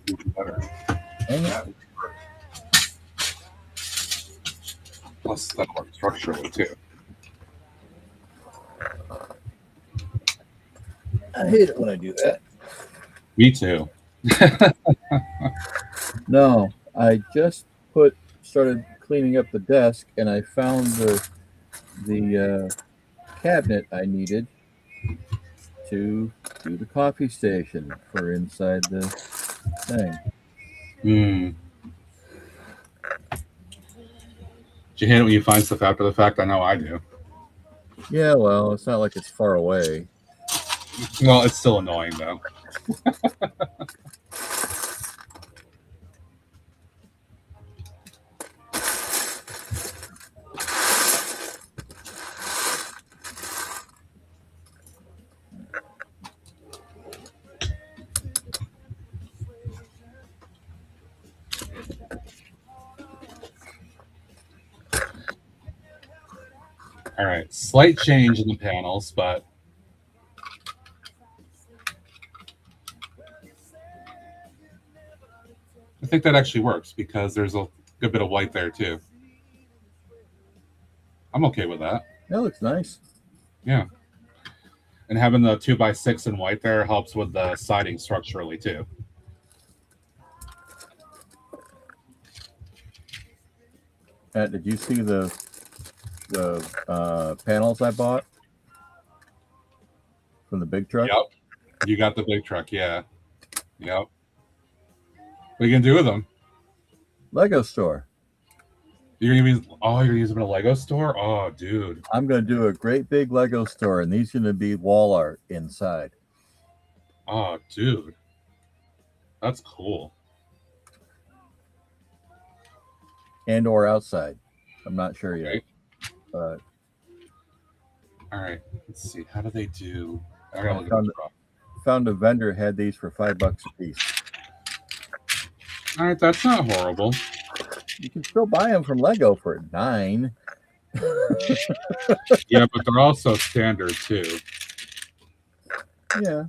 Even better. Plus, that works structurally too. I hate it when I do that. Me too. No, I just started cleaning up the desk, and I found the cabinet I needed to do the coffee station for inside the thing. Do you hate it when you find stuff after the fact? I know I do. Yeah, well, it's not like it's far away. Well, it's still annoying though. All right, slight change in the panels, but I think that actually works because there's a good bit of white there too. I'm okay with that. That looks nice. Yeah. And having the 2x6 in white there helps with the siding structurally too. Matt, did you see the panels I bought from the big truck? Yep. You got the big truck, yeah. Yep. What are you gonna do with them? Lego store. You're gonna use them in a Lego store? Oh, dude. I'm gonna do a great big Lego store, and these are gonna be wall art inside. Oh, dude. That's cool. And or outside. I'm not sure yet. But all right, let's see. How do they do? I found a vendor had these for $5 a piece. All right, that's not horrible. You can still buy them from Lego for $9. Yeah, but they're also standard too. Yeah.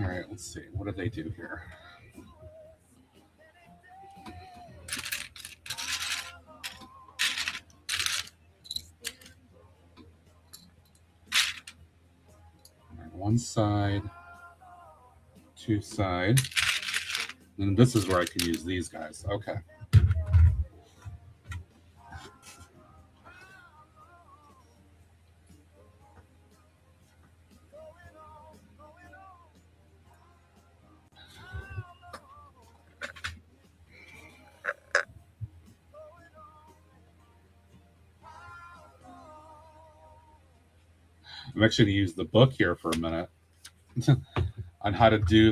All right, let's see. What do they do here? One side, two side. And this is where I can use these guys. Okay. I'm actually going to use the book here for a minute on how to do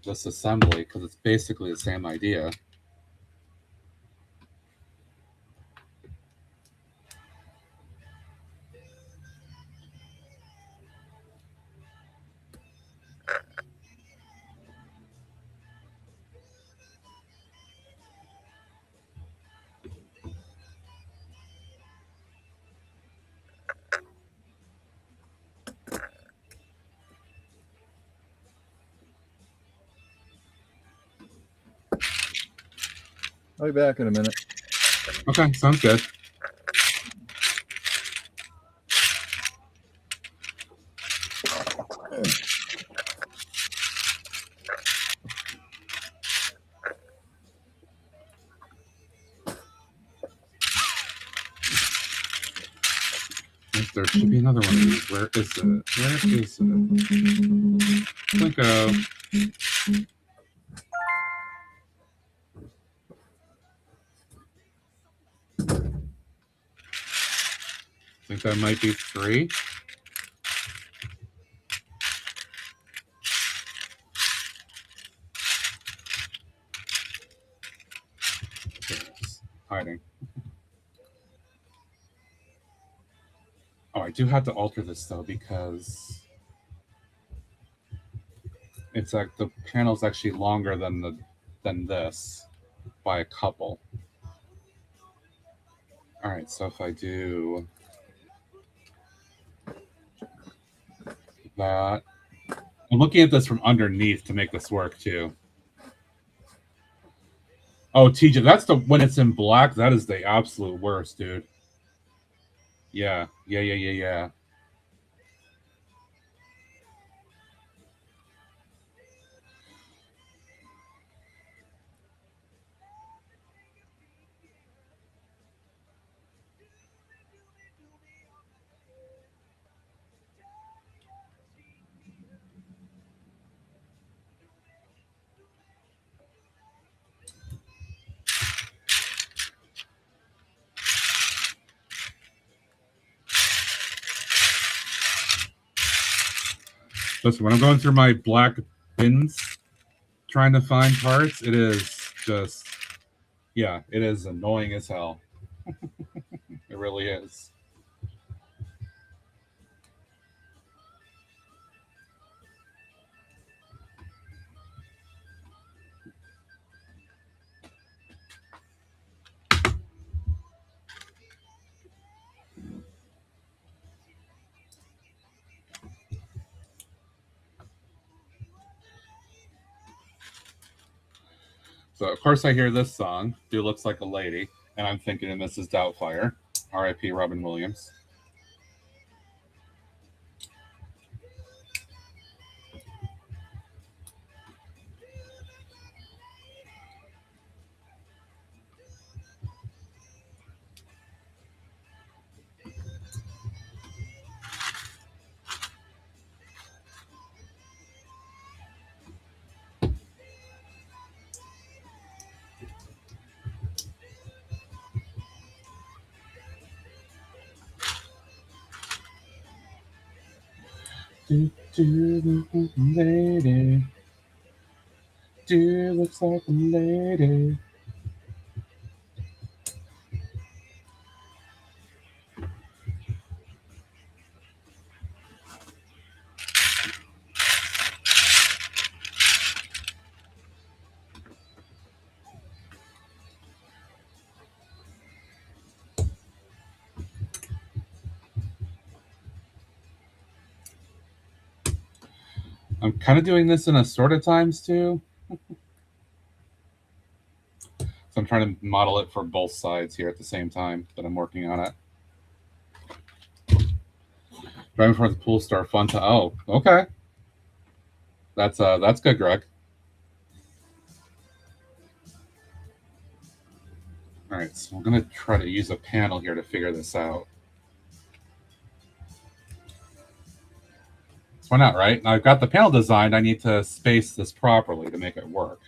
this assembly, because it's basically the same idea. I'll be back in a minute. Okay, sounds good. There should be another one of these. Where is it? Where is it? Plinko. I think that might be 3. It's hiding. Oh, I do have to alter this though, because it's like the panel's actually longer than this by a couple. All right, so if I do that, I'm looking at this from underneath to make this work too. Oh, TJ, that's when it's in black, that is the absolute worst, dude. Yeah. Listen, when I'm going through my black bins trying to find parts, it is just, yeah, it is annoying as hell. It really is. So, of course, I hear this song, "Dude Looks Like a Lady," and I'm thinking of Mrs. Doubtfire, R.I.P. Robin Williams. Lady. Dude looks like a lady. I'm kind of doing this in assorted times too. So I'm trying to model it for both sides here at the same time that I'm working on it. Driving for the pool star fun to okay. That's good, Greg. All right, so I'm gonna try to use a panel here to figure this out. Why not, right? Now I've got the panel designed. I need to space this properly to make it work.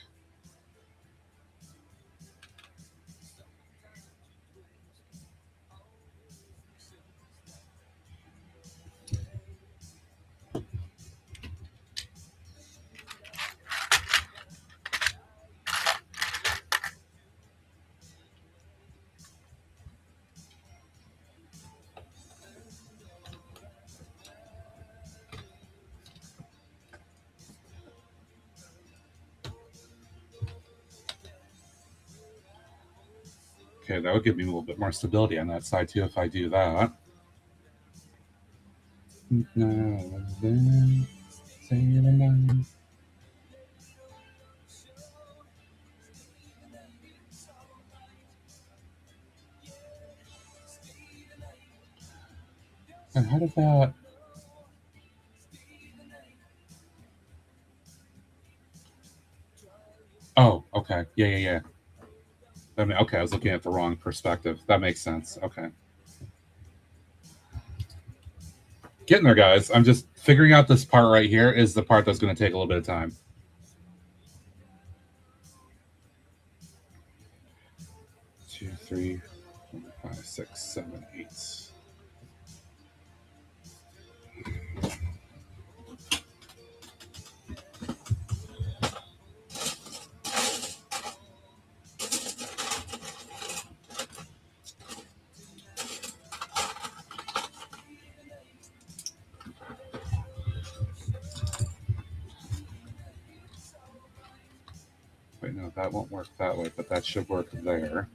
Okay, that would give me a little bit more stability on that side too if I do that. And how did that... Oh, okay. Yeah. I mean, okay, I was looking at the wrong perspective. That makes sense. Okay. Getting there, guys. I'm just figuring out this part right here is the part that's going to take a little bit of time. Two, 3, 4, 5, 6, 7, 8. Wait, no, that won't work that way, but that should work there.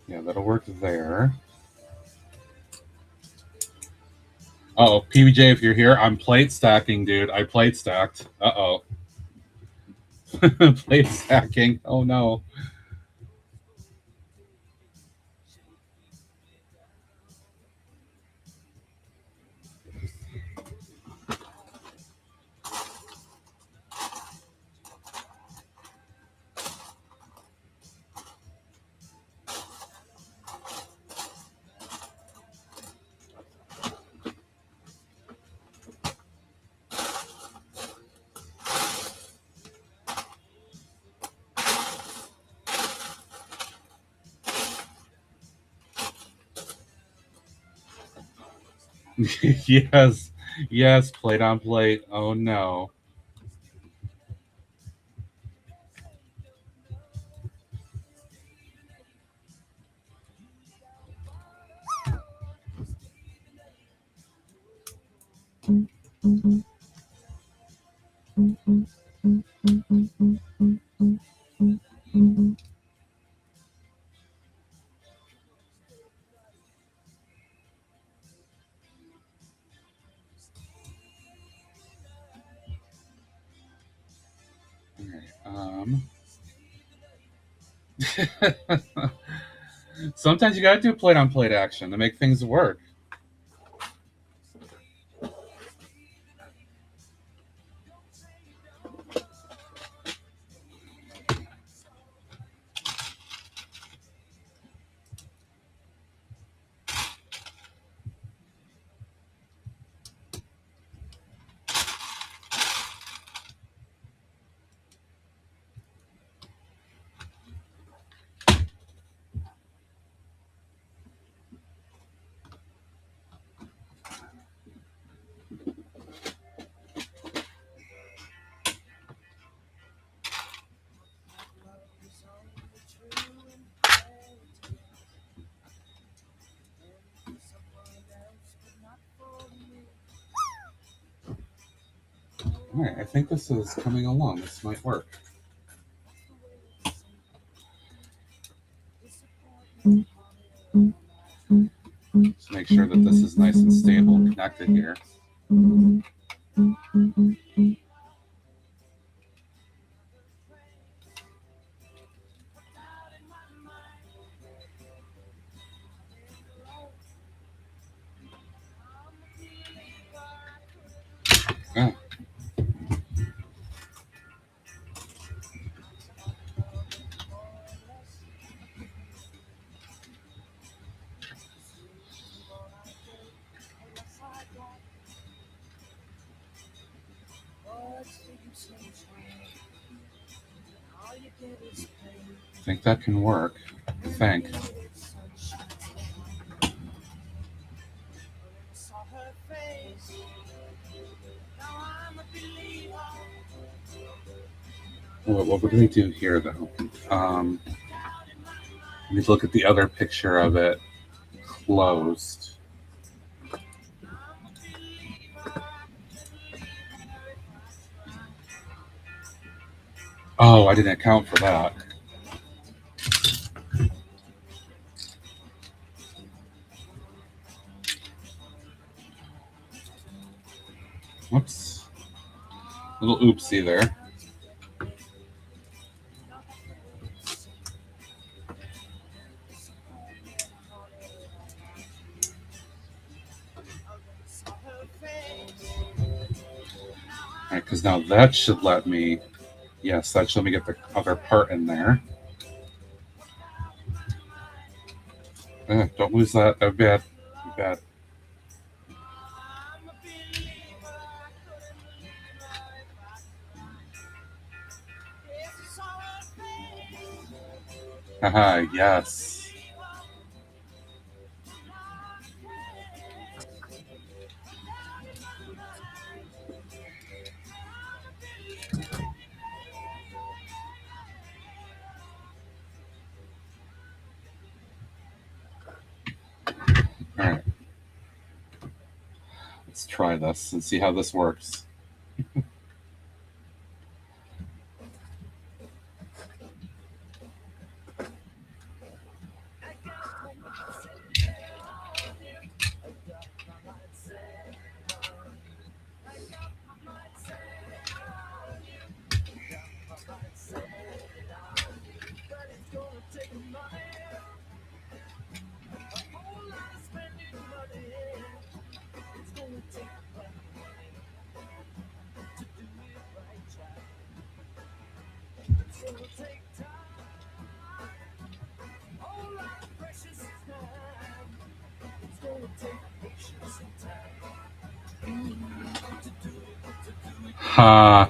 Yeah, that'll work there. Oh, PBJ, if you're here, I'm plate stacking, dude. I plate stacked. Uh-oh. Plate stacking. Oh, no. Yes, plate on plate. Oh, no. Sometimes you gotta do plate on plate action to make things work. All right, I think this is coming along. This might work. Just make sure that this is nice and stable and connected here. Oh. I think that can work. I think. What would we do here, though? Let me look at the other picture of it closed. Oh, I didn't account for that. Whoops. Little oopsie there. All right, because now that should let me, yes, that should let me get the other part in there. Don't lose that. That'd be bad. Be bad. Haha, yes. All right. Let's try this and see how this works. Ha.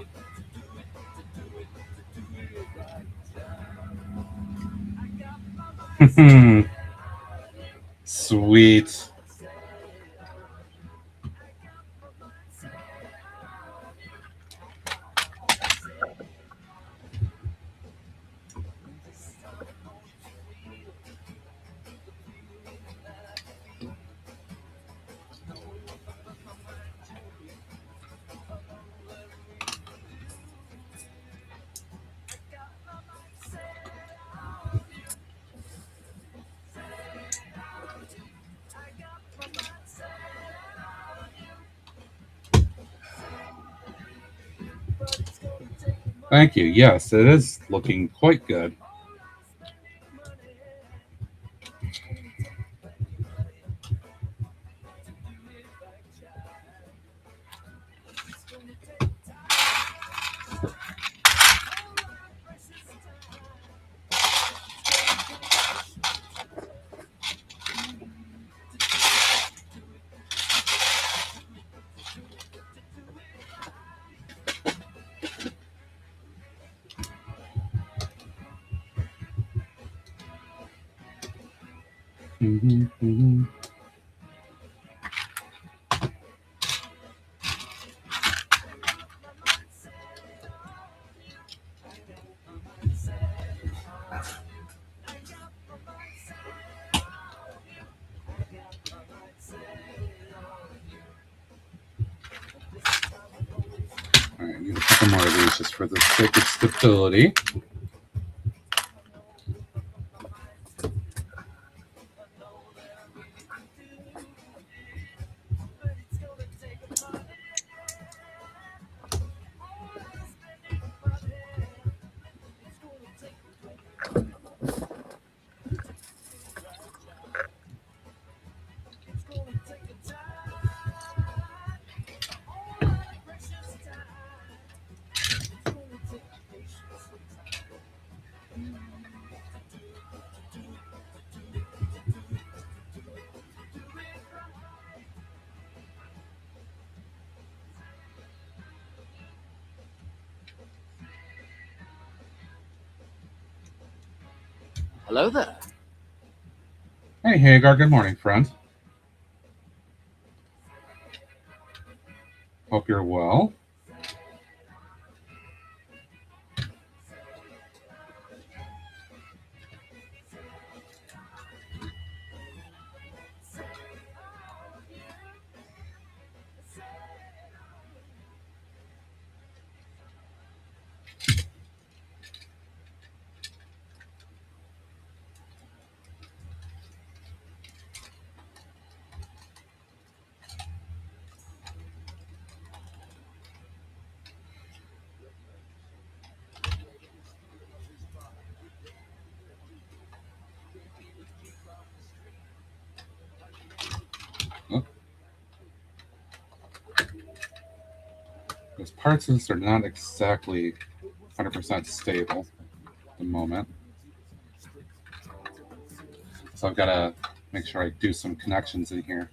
Sweet. Thank you. Yes, it is looking quite good. All right, I need a couple more of these just for the sake of stability. Hello there. Hey, Hagar. Good morning, friend. Hope you're well. parts of this are not exactly 100% stable at the moment. So I've got to make sure I do some connections in here.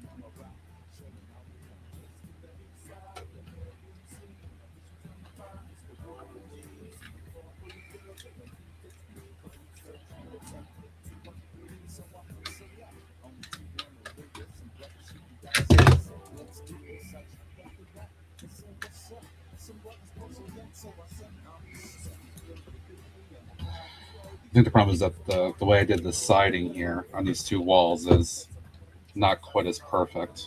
I think the problem is that the way I did the siding here on these two walls is not quite as perfect.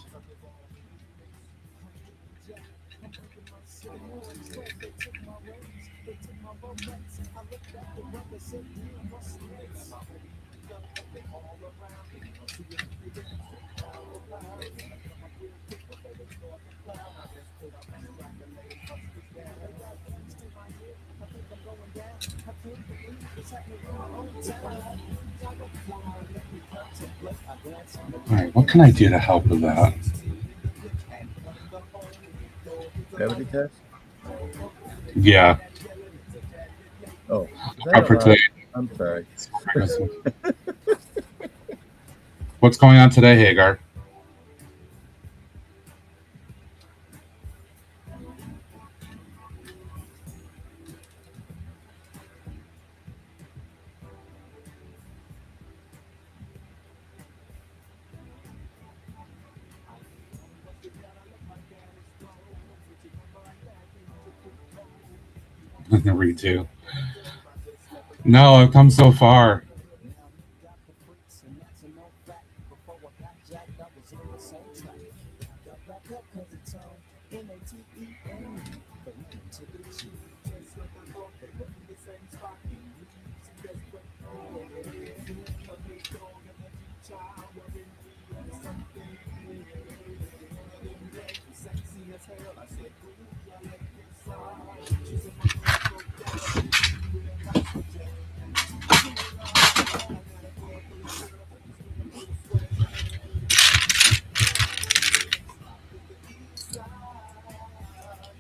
All right, what can I do to help with that? Gravity test? Yeah. Oh, Up for today. I'm sorry. What's going on today, Hagar? Redo. No, I've come so far.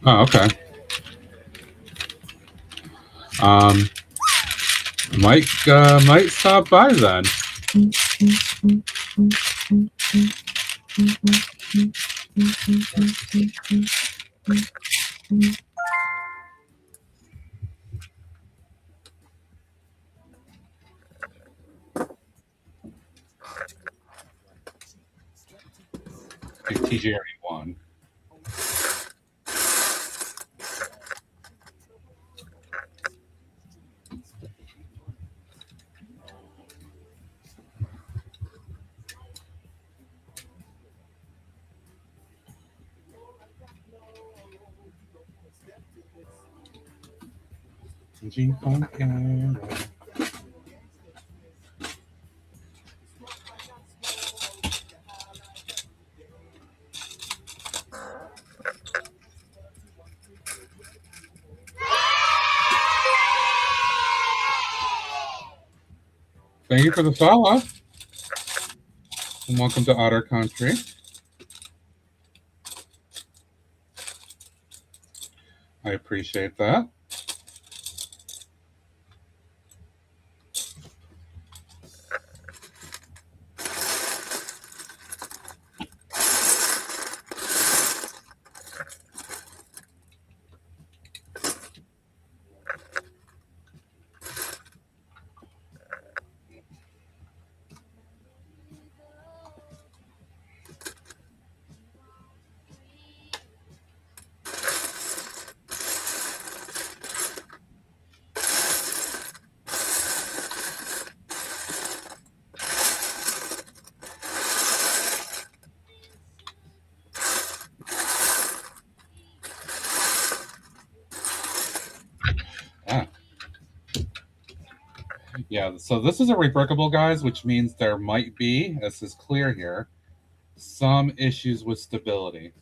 Oh, okay. Might stop by then. I think TJ already won. Thank you for the follow. And welcome to Otter Country. I appreciate that. Yeah, so this is a rebrickable, guys, which means there might be, this is clear here, some issues with stability.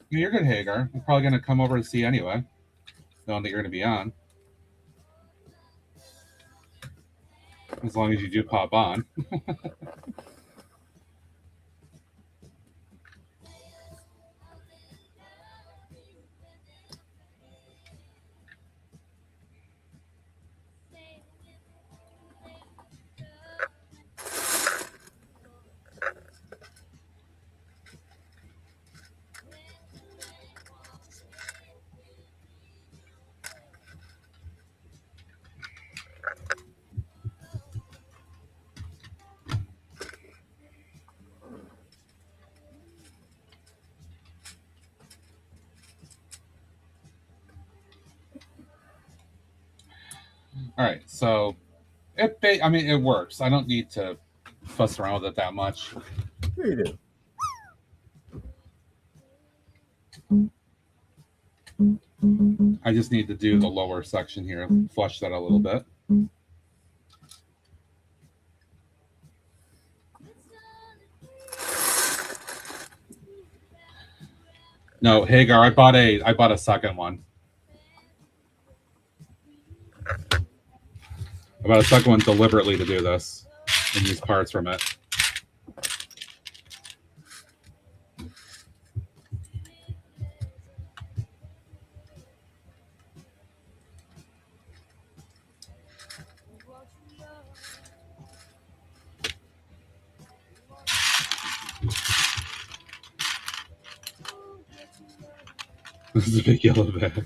You're good, Hagar. I'm probably going to come over to see anyway. knowing that you're going to be on. As long as you do pop on. All right, so it works. I don't need to fuss around with it that much. You do. I just need to do the lower section here, flush that a little bit. No, Hagar, I bought a second one. I bought a second one deliberately to do this and use parts from it. This is a big yellow bag.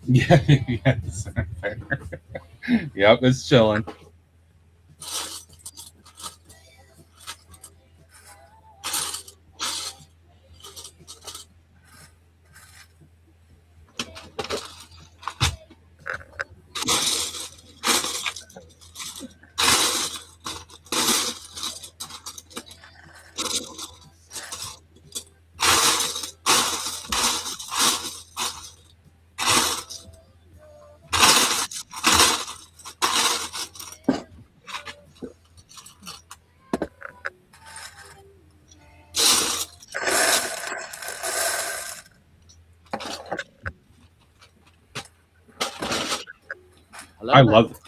Yeah, yes. Yep, it's chilling.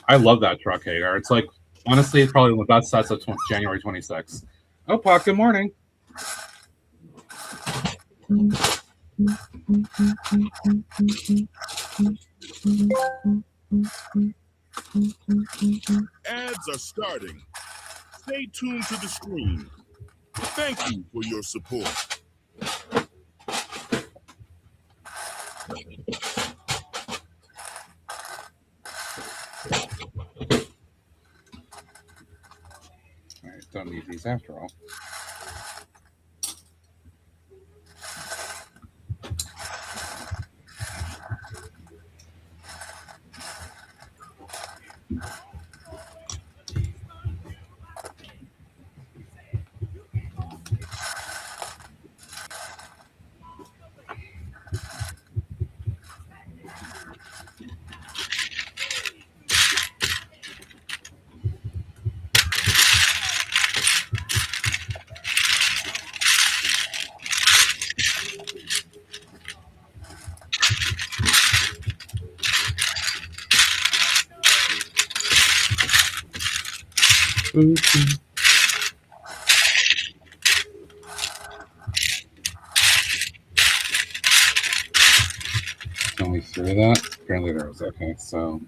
I love that truck, Hagar. It's like, honestly, it's probably one of the best sets of January 26th. Oh, Puck, good morning. Ads are starting. Stay tuned to the stream. Thank you for your support. All right, don't need these after all. Only through that? Apparently there was. Okay, so.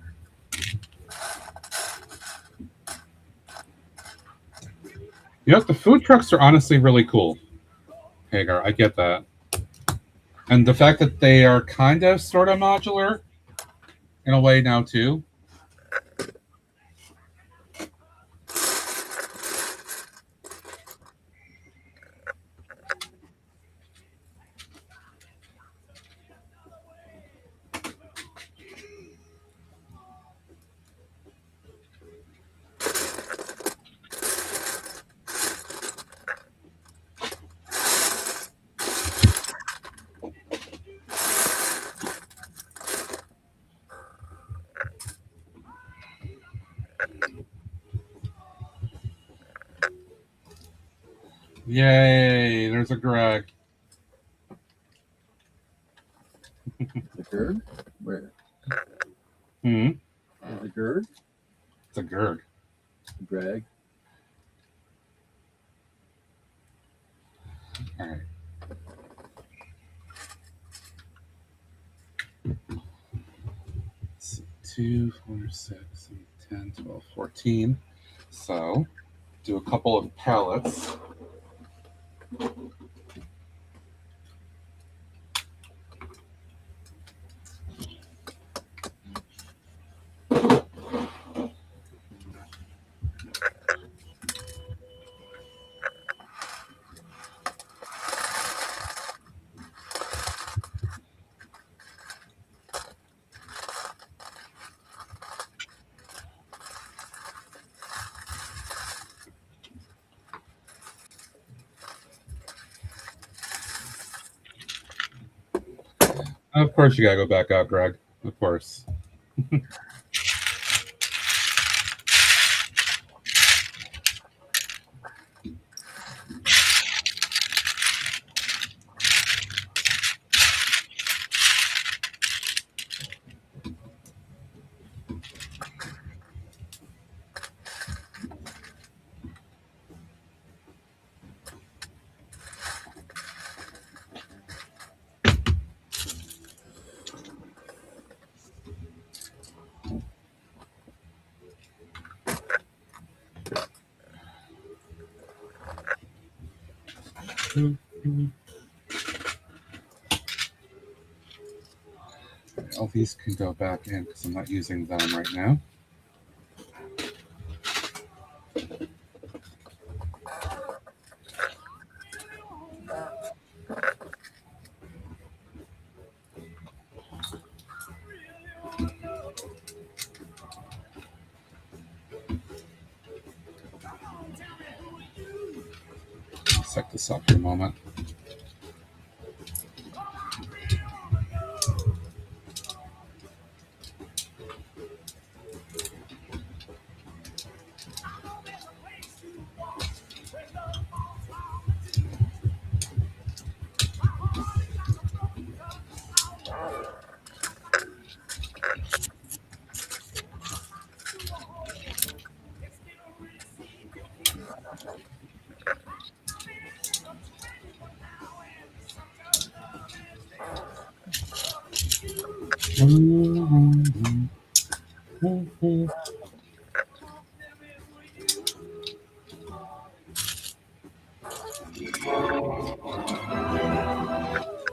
You know, the food trucks are honestly really cool, Hagar. I get that. And the fact that they are kind of sort of modular in a way now, too. Yay! There's a Greg. The Gerd? Where? Hmm. Is it Gerd? It's a Gerd. Greg. All right. Let's see. 2, 4, 6, 8, 10, 12, 14. So, do a couple of pallets. Of course, you gotta go back out, Greg. Of course. All these can go back in because I'm not using them right now. Set this up for a moment.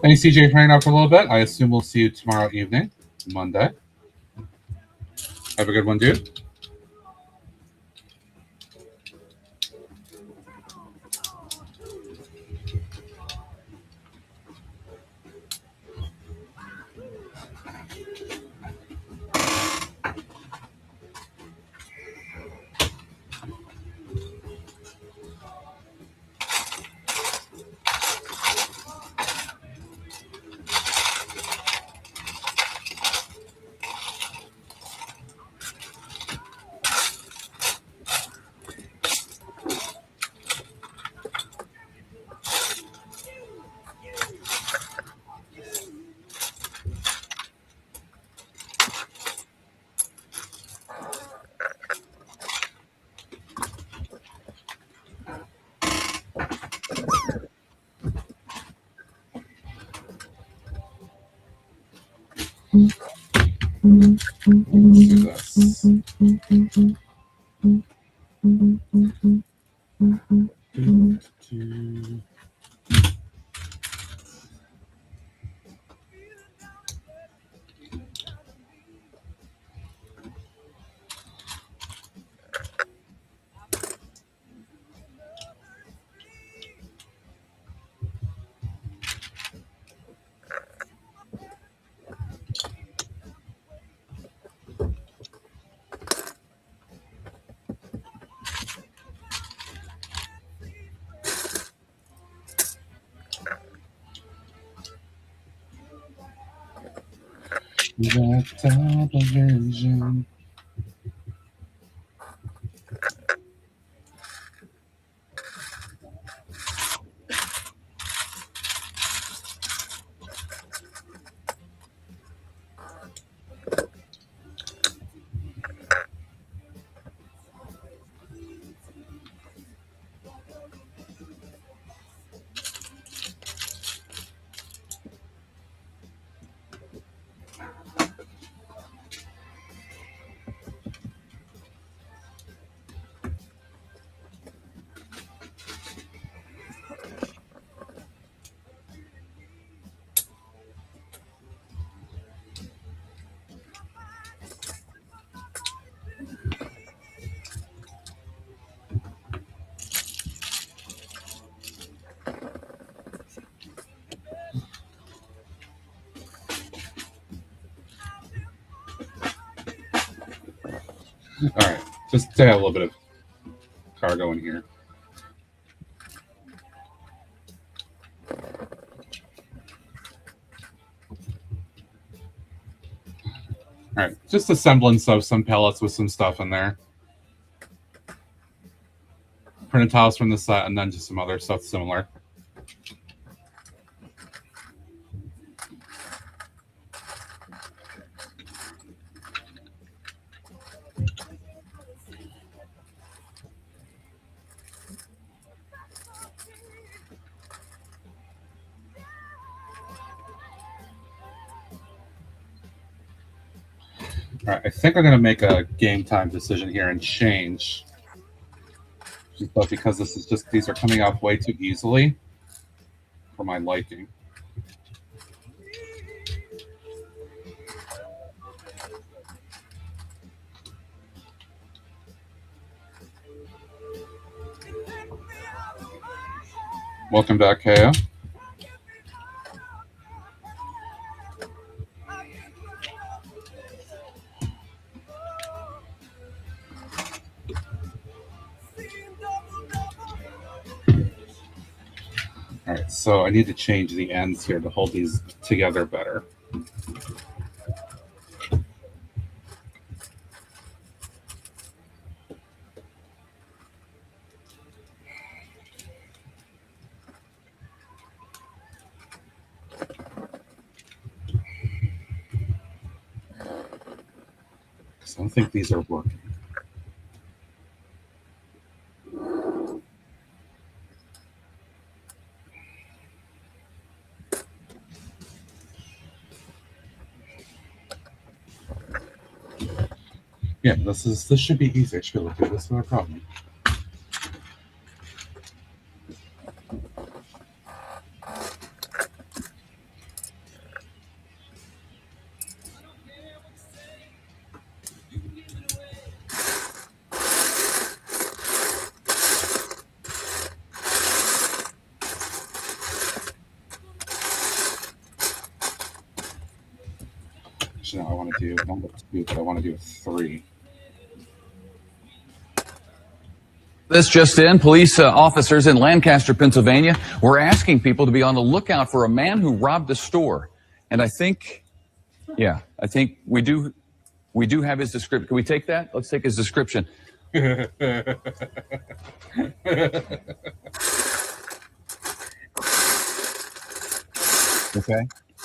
Hey, CJ, hanging out for a little bit. I assume we'll see you tomorrow evening, Monday. Have a good one, dude. That television. All right, just to add a little bit of cargo in here. All right, just a semblance of some pellets with some stuff in there. Printed tiles from the set, and then just some other stuff similar. All right, I think I'm going to make a game time decision here and change. But because this is just, these are coming off way too easily for my liking. Welcome back, Kaya. All right, so I need to change the ends here to hold these together better. I don't think these are working. Yeah, this should be easy. I should be able to do this without a problem. Actually, no, I want to do not with 2, but I want to do 3. This just in, police officers in Lancaster, Pennsylvania, were asking people to be on the lookout for a man who robbed a store. And I think, yeah, I think we do have his description. Can we take that? Let's take his description. Okay.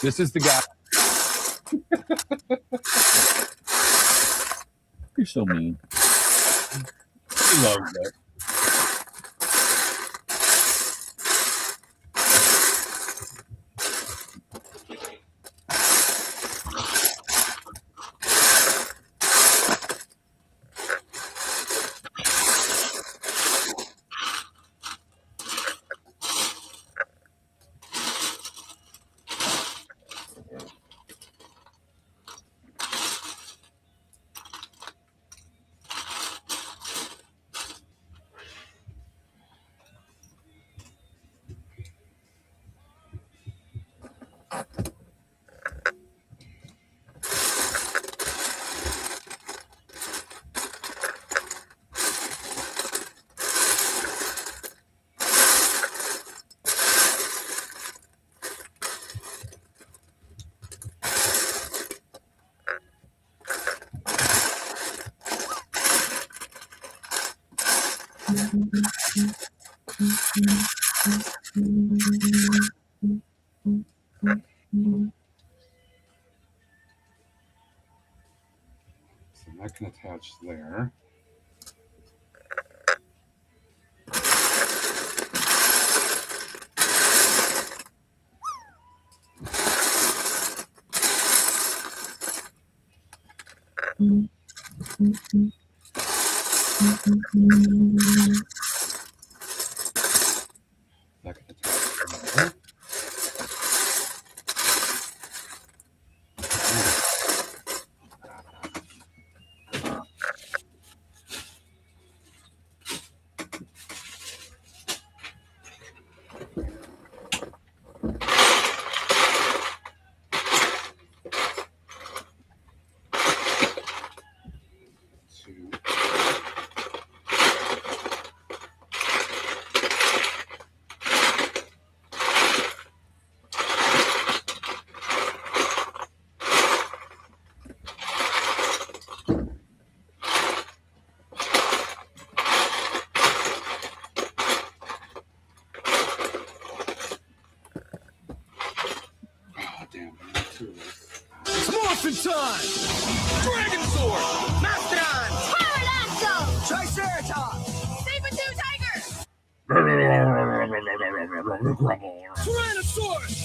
This is the guy. You're so mean. He loves it. So that can attach there. That can attach there. Triceratops! Saber-tooth tiger! Tyrannosaurus!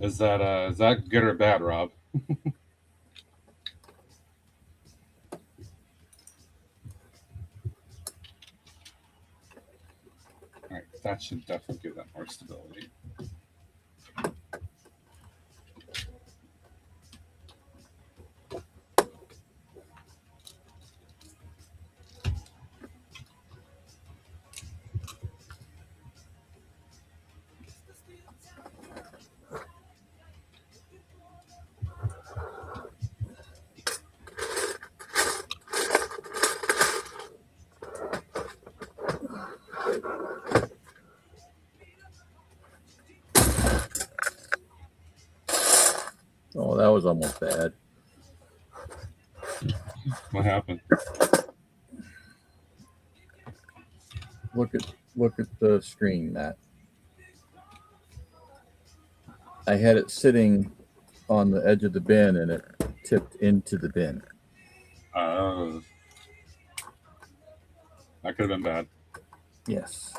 Is that good or bad, Rob? All right, that should definitely give that more stability. Oh, that was almost bad. What happened? Look at the screen, Matt. I had it sitting on the edge of the bin and it tipped into the bin. Oh. That could have been bad. Yes.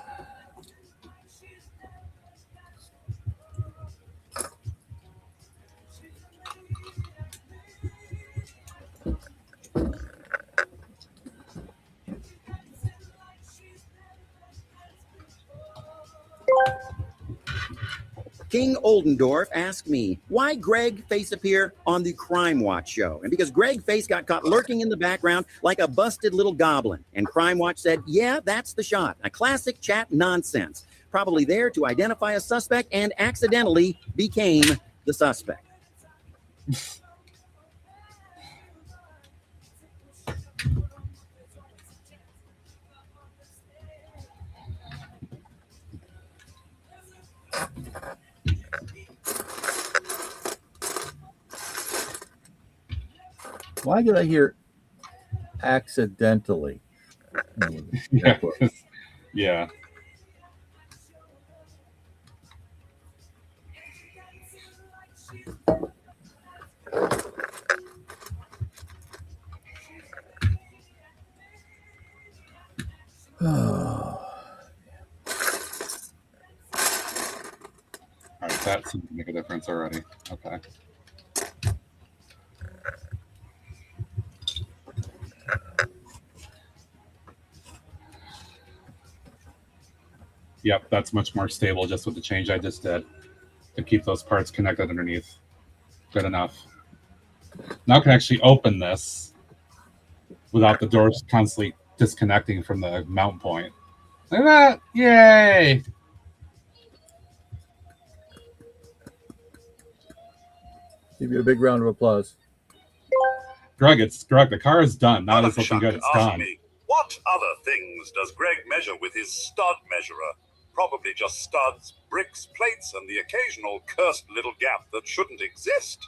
King Oldendorf asked me why Greg Face appear on the Crime Watch show. And because Greg Face got caught lurking in the background like a busted little goblin. And Crime Watch said, yeah, that's the shot. A classic chat nonsense. Probably there to identify a suspect and accidentally became the suspect. Why did I hear accidentally? Yeah. Yeah. All right, that seems to make a difference already. Okay. Yep, that's much more stable just with the change I just did to keep those parts connected underneath. Good enough. Now I can actually open this without the doors constantly disconnecting from the mount point. Look at that! Yay! Give you a big round of applause. Greg, the car is done. Now it's looking good. It's done. Me, what other things does Greg measure with his stud measurer? Probably just studs, bricks, plates, and the occasional cursed little gap that shouldn't exist.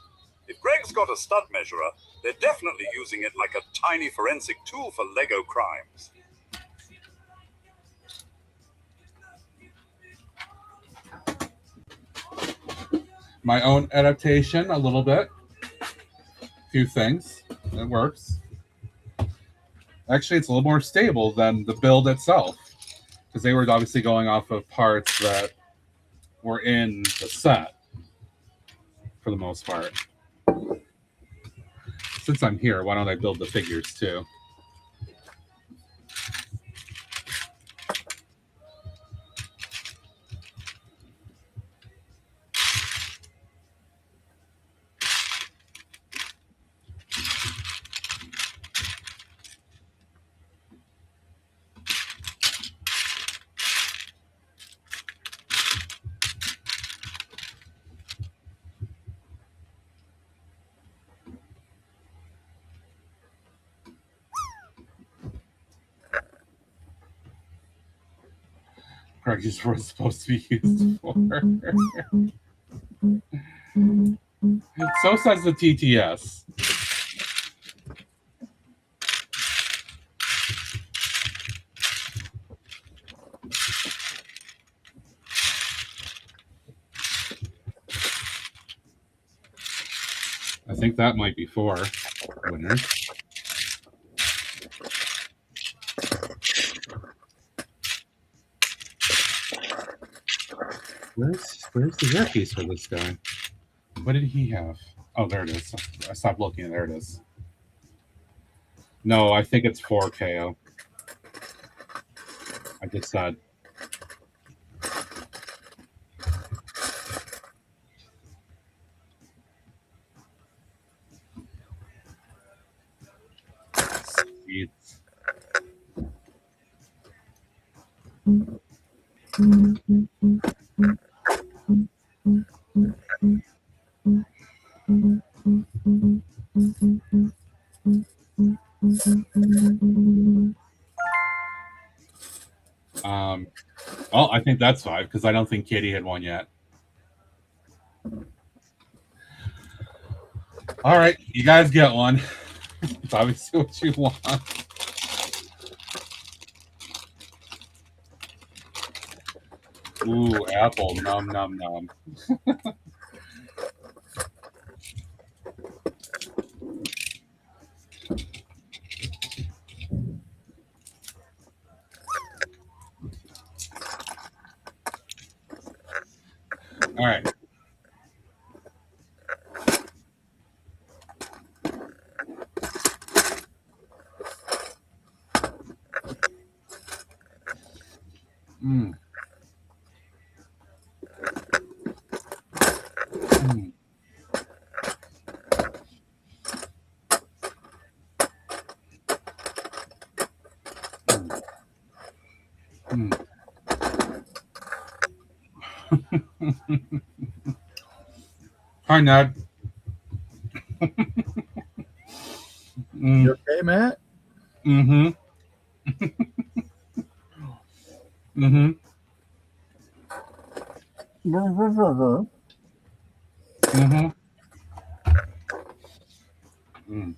If Greg's got a stud measurer, they're definitely using it like a tiny forensic tool for Lego crimes. My own adaptation, a little bit. A few things. It works. Actually, it's a little more stable than the build itself, because they were obviously going off of parts that were in the set for the most part. Since I'm here, why don't I build the figures too? Greg is what it's supposed to be used for. So says the TTS. I think that might be 4 winners. Where's the earpiece for this guy? What did he have? Oh, there it is. I stopped looking. There it is. No, I think it's 4 KO. I just said. Sweet. Well, I think that's 5 because I don't think Katie had one yet. All right, you guys get one. It's obviously what you want. Ooh, apple, nom nom nom. All right. Mm. Mm. Mm. Hi, Ned. You okay, Matt? Mm-hmm. Mm-hmm. Mm-hmm. Mm.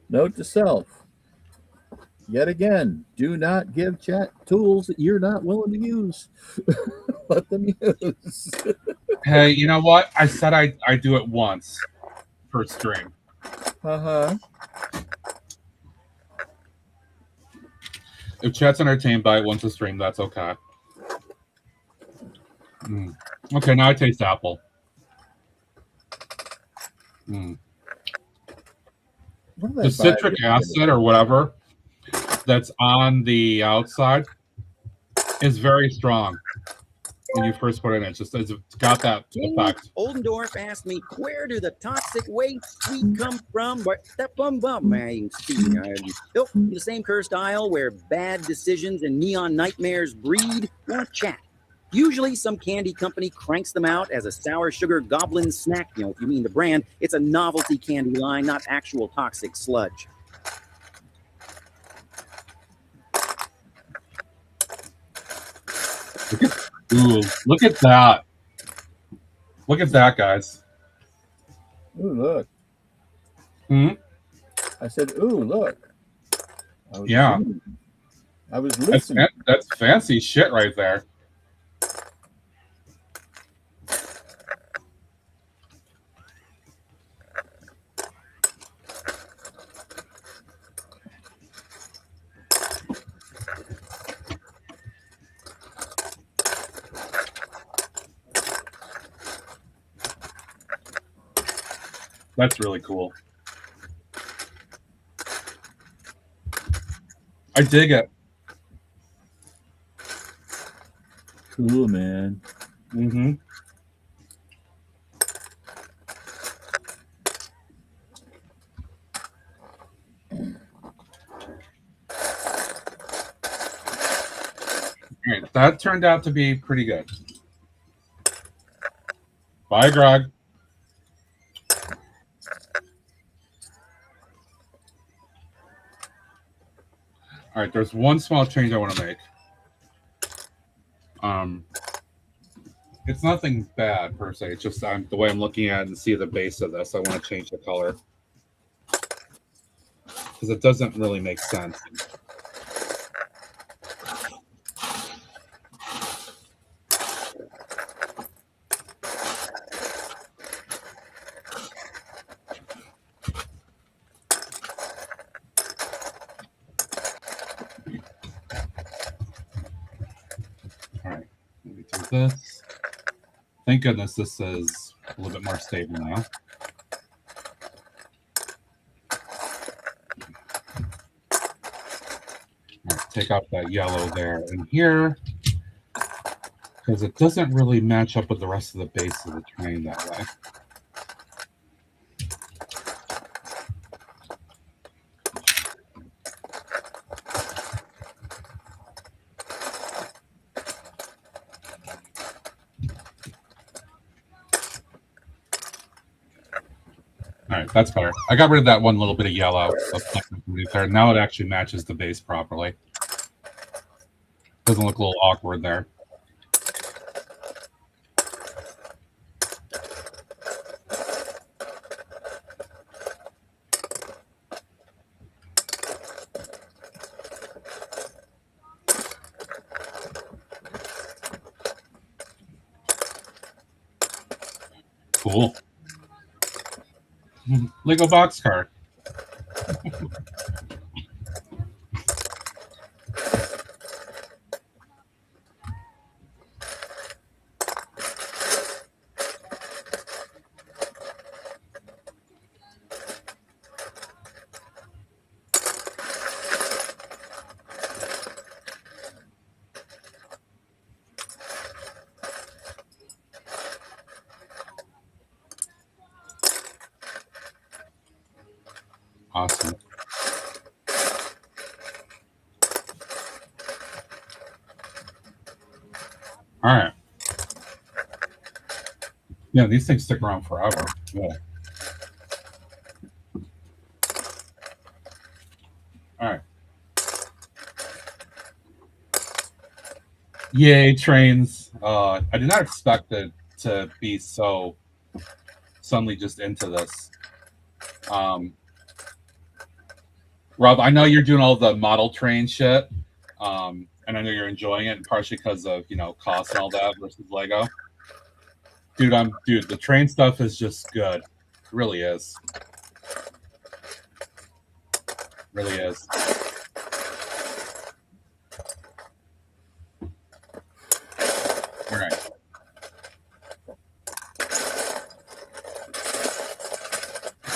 Note to self. Yet again, do not give chat tools that you're not willing to use. Let them use. Hey, you know what? I said I do it once per stream. Uh-huh. If chat's entertained by it once a stream, that's okay. Mm. Okay, now I taste apple. Mm. The citric acid or whatever that's on the outside is very strong when you first put it in. It's got that effect. Oldendorf asked me, where do the toxic waste sweet come from? But that bum man, the same cursed isle where bad decisions and neon nightmares breed. Want chat? Usually some candy company cranks them out as a sour sugar goblin snack. You know, if you mean the brand, it's a novelty candy line, not actual toxic sludge. Ooh, look at that. Look at that, guys. Ooh, look. Hmm? I said, ooh, look. Yeah. I was listening. That's fancy shit right there. That's really cool. I dig it. Cool, man. Mm-hmm. All right, that turned out to be pretty good. Bye, Greg. All right, there's one small change I want to make. It's nothing bad per se. It's just the way I'm looking at it and see the base of this. I want to change the color because it doesn't really make sense. All right, let me do this. Thank goodness this is a little bit more stable now. All right, take out that yellow there and here because it doesn't really match up with the rest of the base of the train that way. All right, that's better. I got rid of that one little bit of yellow there. Now it actually matches the base properly. Doesn't look a little awkward there. Cool. Lego boxcar. Awesome. All right. Yeah, these things stick around forever. Yeah. All right. Yay, trains. I did not expect it to be so suddenly just into this. Rob, I know you're doing all the model train shit, and I know you're enjoying it, partially because of cost and all that versus Lego. Dude, the train stuff is just good. It really is. Really is. All right.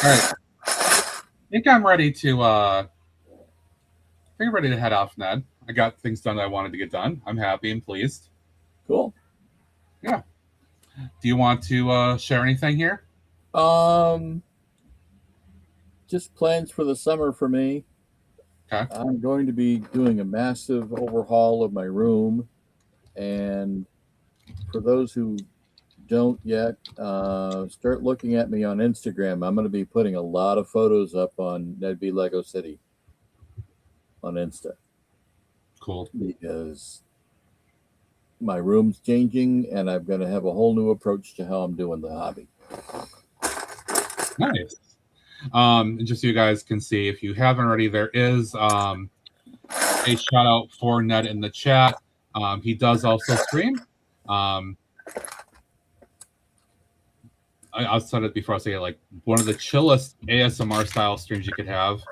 All right. I think I'm ready to head off, Ned. I got things done that I wanted to get done. I'm happy and pleased. Cool. Yeah. Do you want to share anything here? Just plans for the summer for me. Okay. I'm going to be doing a massive overhaul of my room, and for those who don't yet, start looking at me on Instagram. I'm going to be putting a lot of photos up on Ned B Lego City on Insta. Cool. Because my room's changing, and I'm going to have a whole new approach to how I'm doing the hobby. Nice. And just so you guys can see, if you haven't already, there is a shout out for Ned in the chat. He does also stream. I've said it before. I'll say it, like one of the chillest ASMR style streams you could have.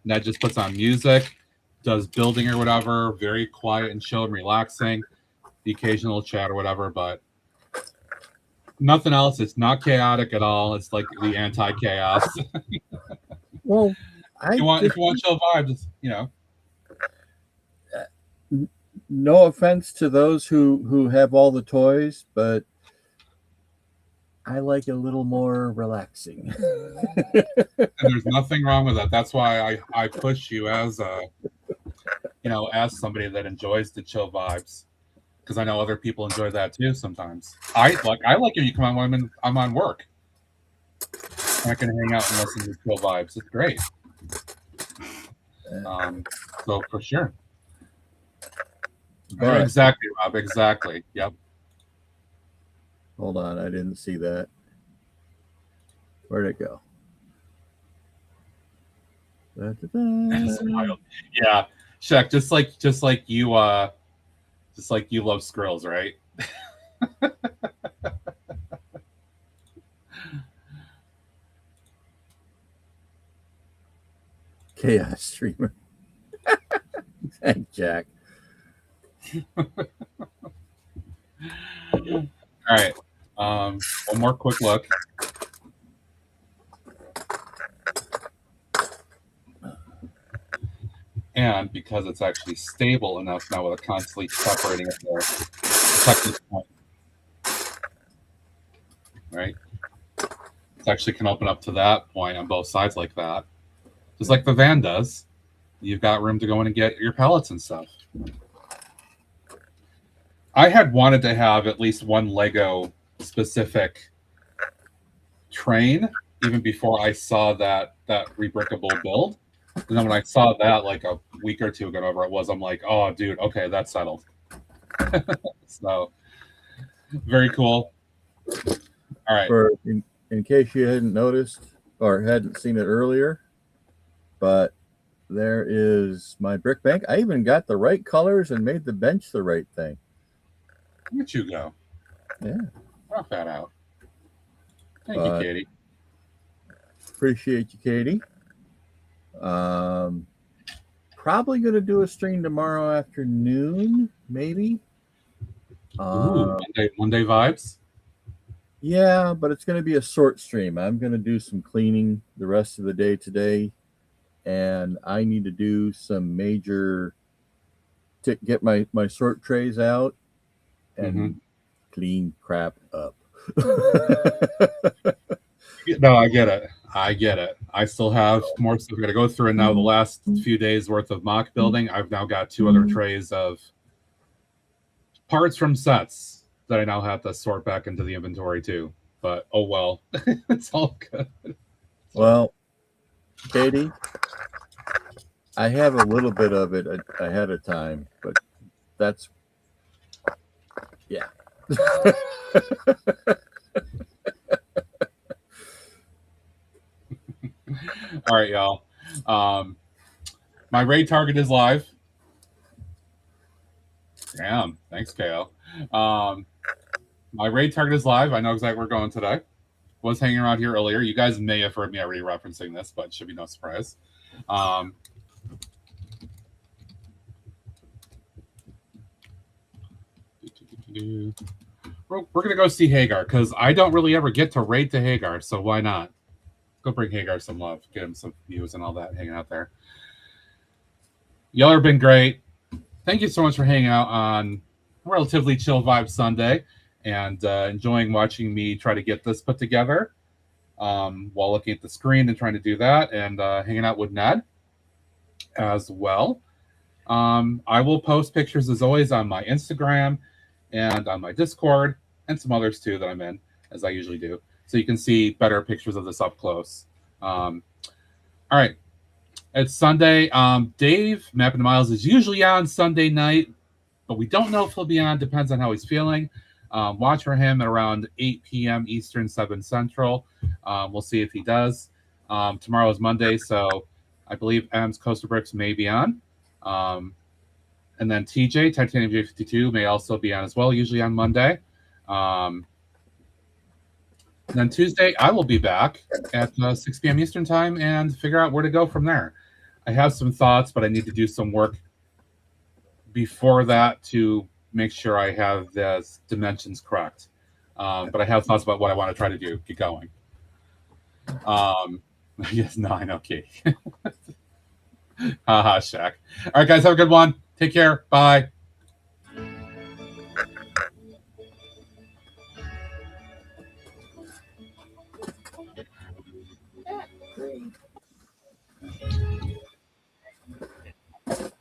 Ned just puts on music, does building or whatever, very quiet and chill and relaxing. The occasional chat or whatever, but nothing else. It's not chaotic at all. It's like the anti-chaos. Well, if you want chill vibes, No offense to those who have all the toys, but I like a little more relaxing. And there's nothing wrong with that. That's why I push you as as somebody that enjoys the chill vibes, because I know other people enjoy that too sometimes. I like when you come on when I'm on work. I can hang out and listen to chill vibes. It's great. So for sure. But Exactly, Rob. Exactly. Yep. Hold on, I didn't see that. Where'd it go? Yeah, Shaq, just like you love squirrels, right? Chaos streamer. Thank Jack. All right. One more quick look. And because it's actually stable enough now with a constantly separating it there, right? It actually can open up to that point on both sides like that. Just like the van does. You've got room to go in and get your pallets and stuff. I had wanted to have at least one Lego specific train even before I saw that rebrickable build. And then when I saw that like a week or two ago, whatever it was, I'm like, oh, dude, okay, that's settled. So, very cool. All right. In case you hadn't noticed or hadn't seen it earlier, but there is my brick bank. I even got the right colors and made the bench the right thing. Look at you go. Yeah. Rock that out. Thank you, Katie. Appreciate you, Katie. Probably going to do a stream tomorrow afternoon, maybe. Monday vibes? Yeah, but it's going to be a short stream. I'm going to do some cleaning the rest of the day today, and I need to do some major to get my sort trays out and clean crap up. No, I get it. I still have more stuff I got to go through, and now the last few days worth of mock building, I've now got 2 other trays of parts from sets that I now have to sort back into the inventory too. But oh well, it's all good. Well, Katie, I have a little bit of it ahead of time, but that's yeah. All right, y'all. My raid target is live. Damn, thanks, KO. My raid target is live. I know exactly where we're going today. Was hanging around here earlier. You guys may have heard me already referencing this, but it should be no surprise. We're going to go see Hagar because I don't really ever get to raid to Hagar, so why not? Go bring Hagar some love, get him some views and all that, hanging out there. Y'all have been great. Thank you so much for hanging out on Relatively Chill Vibe Sunday and enjoying watching me try to get this put together while looking at the screen and trying to do that, and hanging out with Ned as well. I will post pictures as always on my Instagram and on my Discord and some others too that I'm in, as I usually do, so you can see better pictures of this up close. All right. It's Sunday. Dave, Mapping the Miles, is usually on Sunday night, but we don't know if he'll be on. Depends on how he's feeling. Watch for him at around 8 p.m. Eastern, 7 Central. We'll see if he does. Tomorrow is Monday, so I believe M's Coaster Bricks may be on. And then TJ, Titanium J52, may also be on as well, usually on Monday. And then Tuesday, I will be back at 6 p.m. Eastern time and figure out where to go from there. I have some thoughts, but I need to do some work before that to make sure I have the dimensions correct. But I have thoughts about what I want to try to do. Get going. Yes, no, I know, Kate. Haha, Shaq. All right, guys, have a good one. Take care. Bye.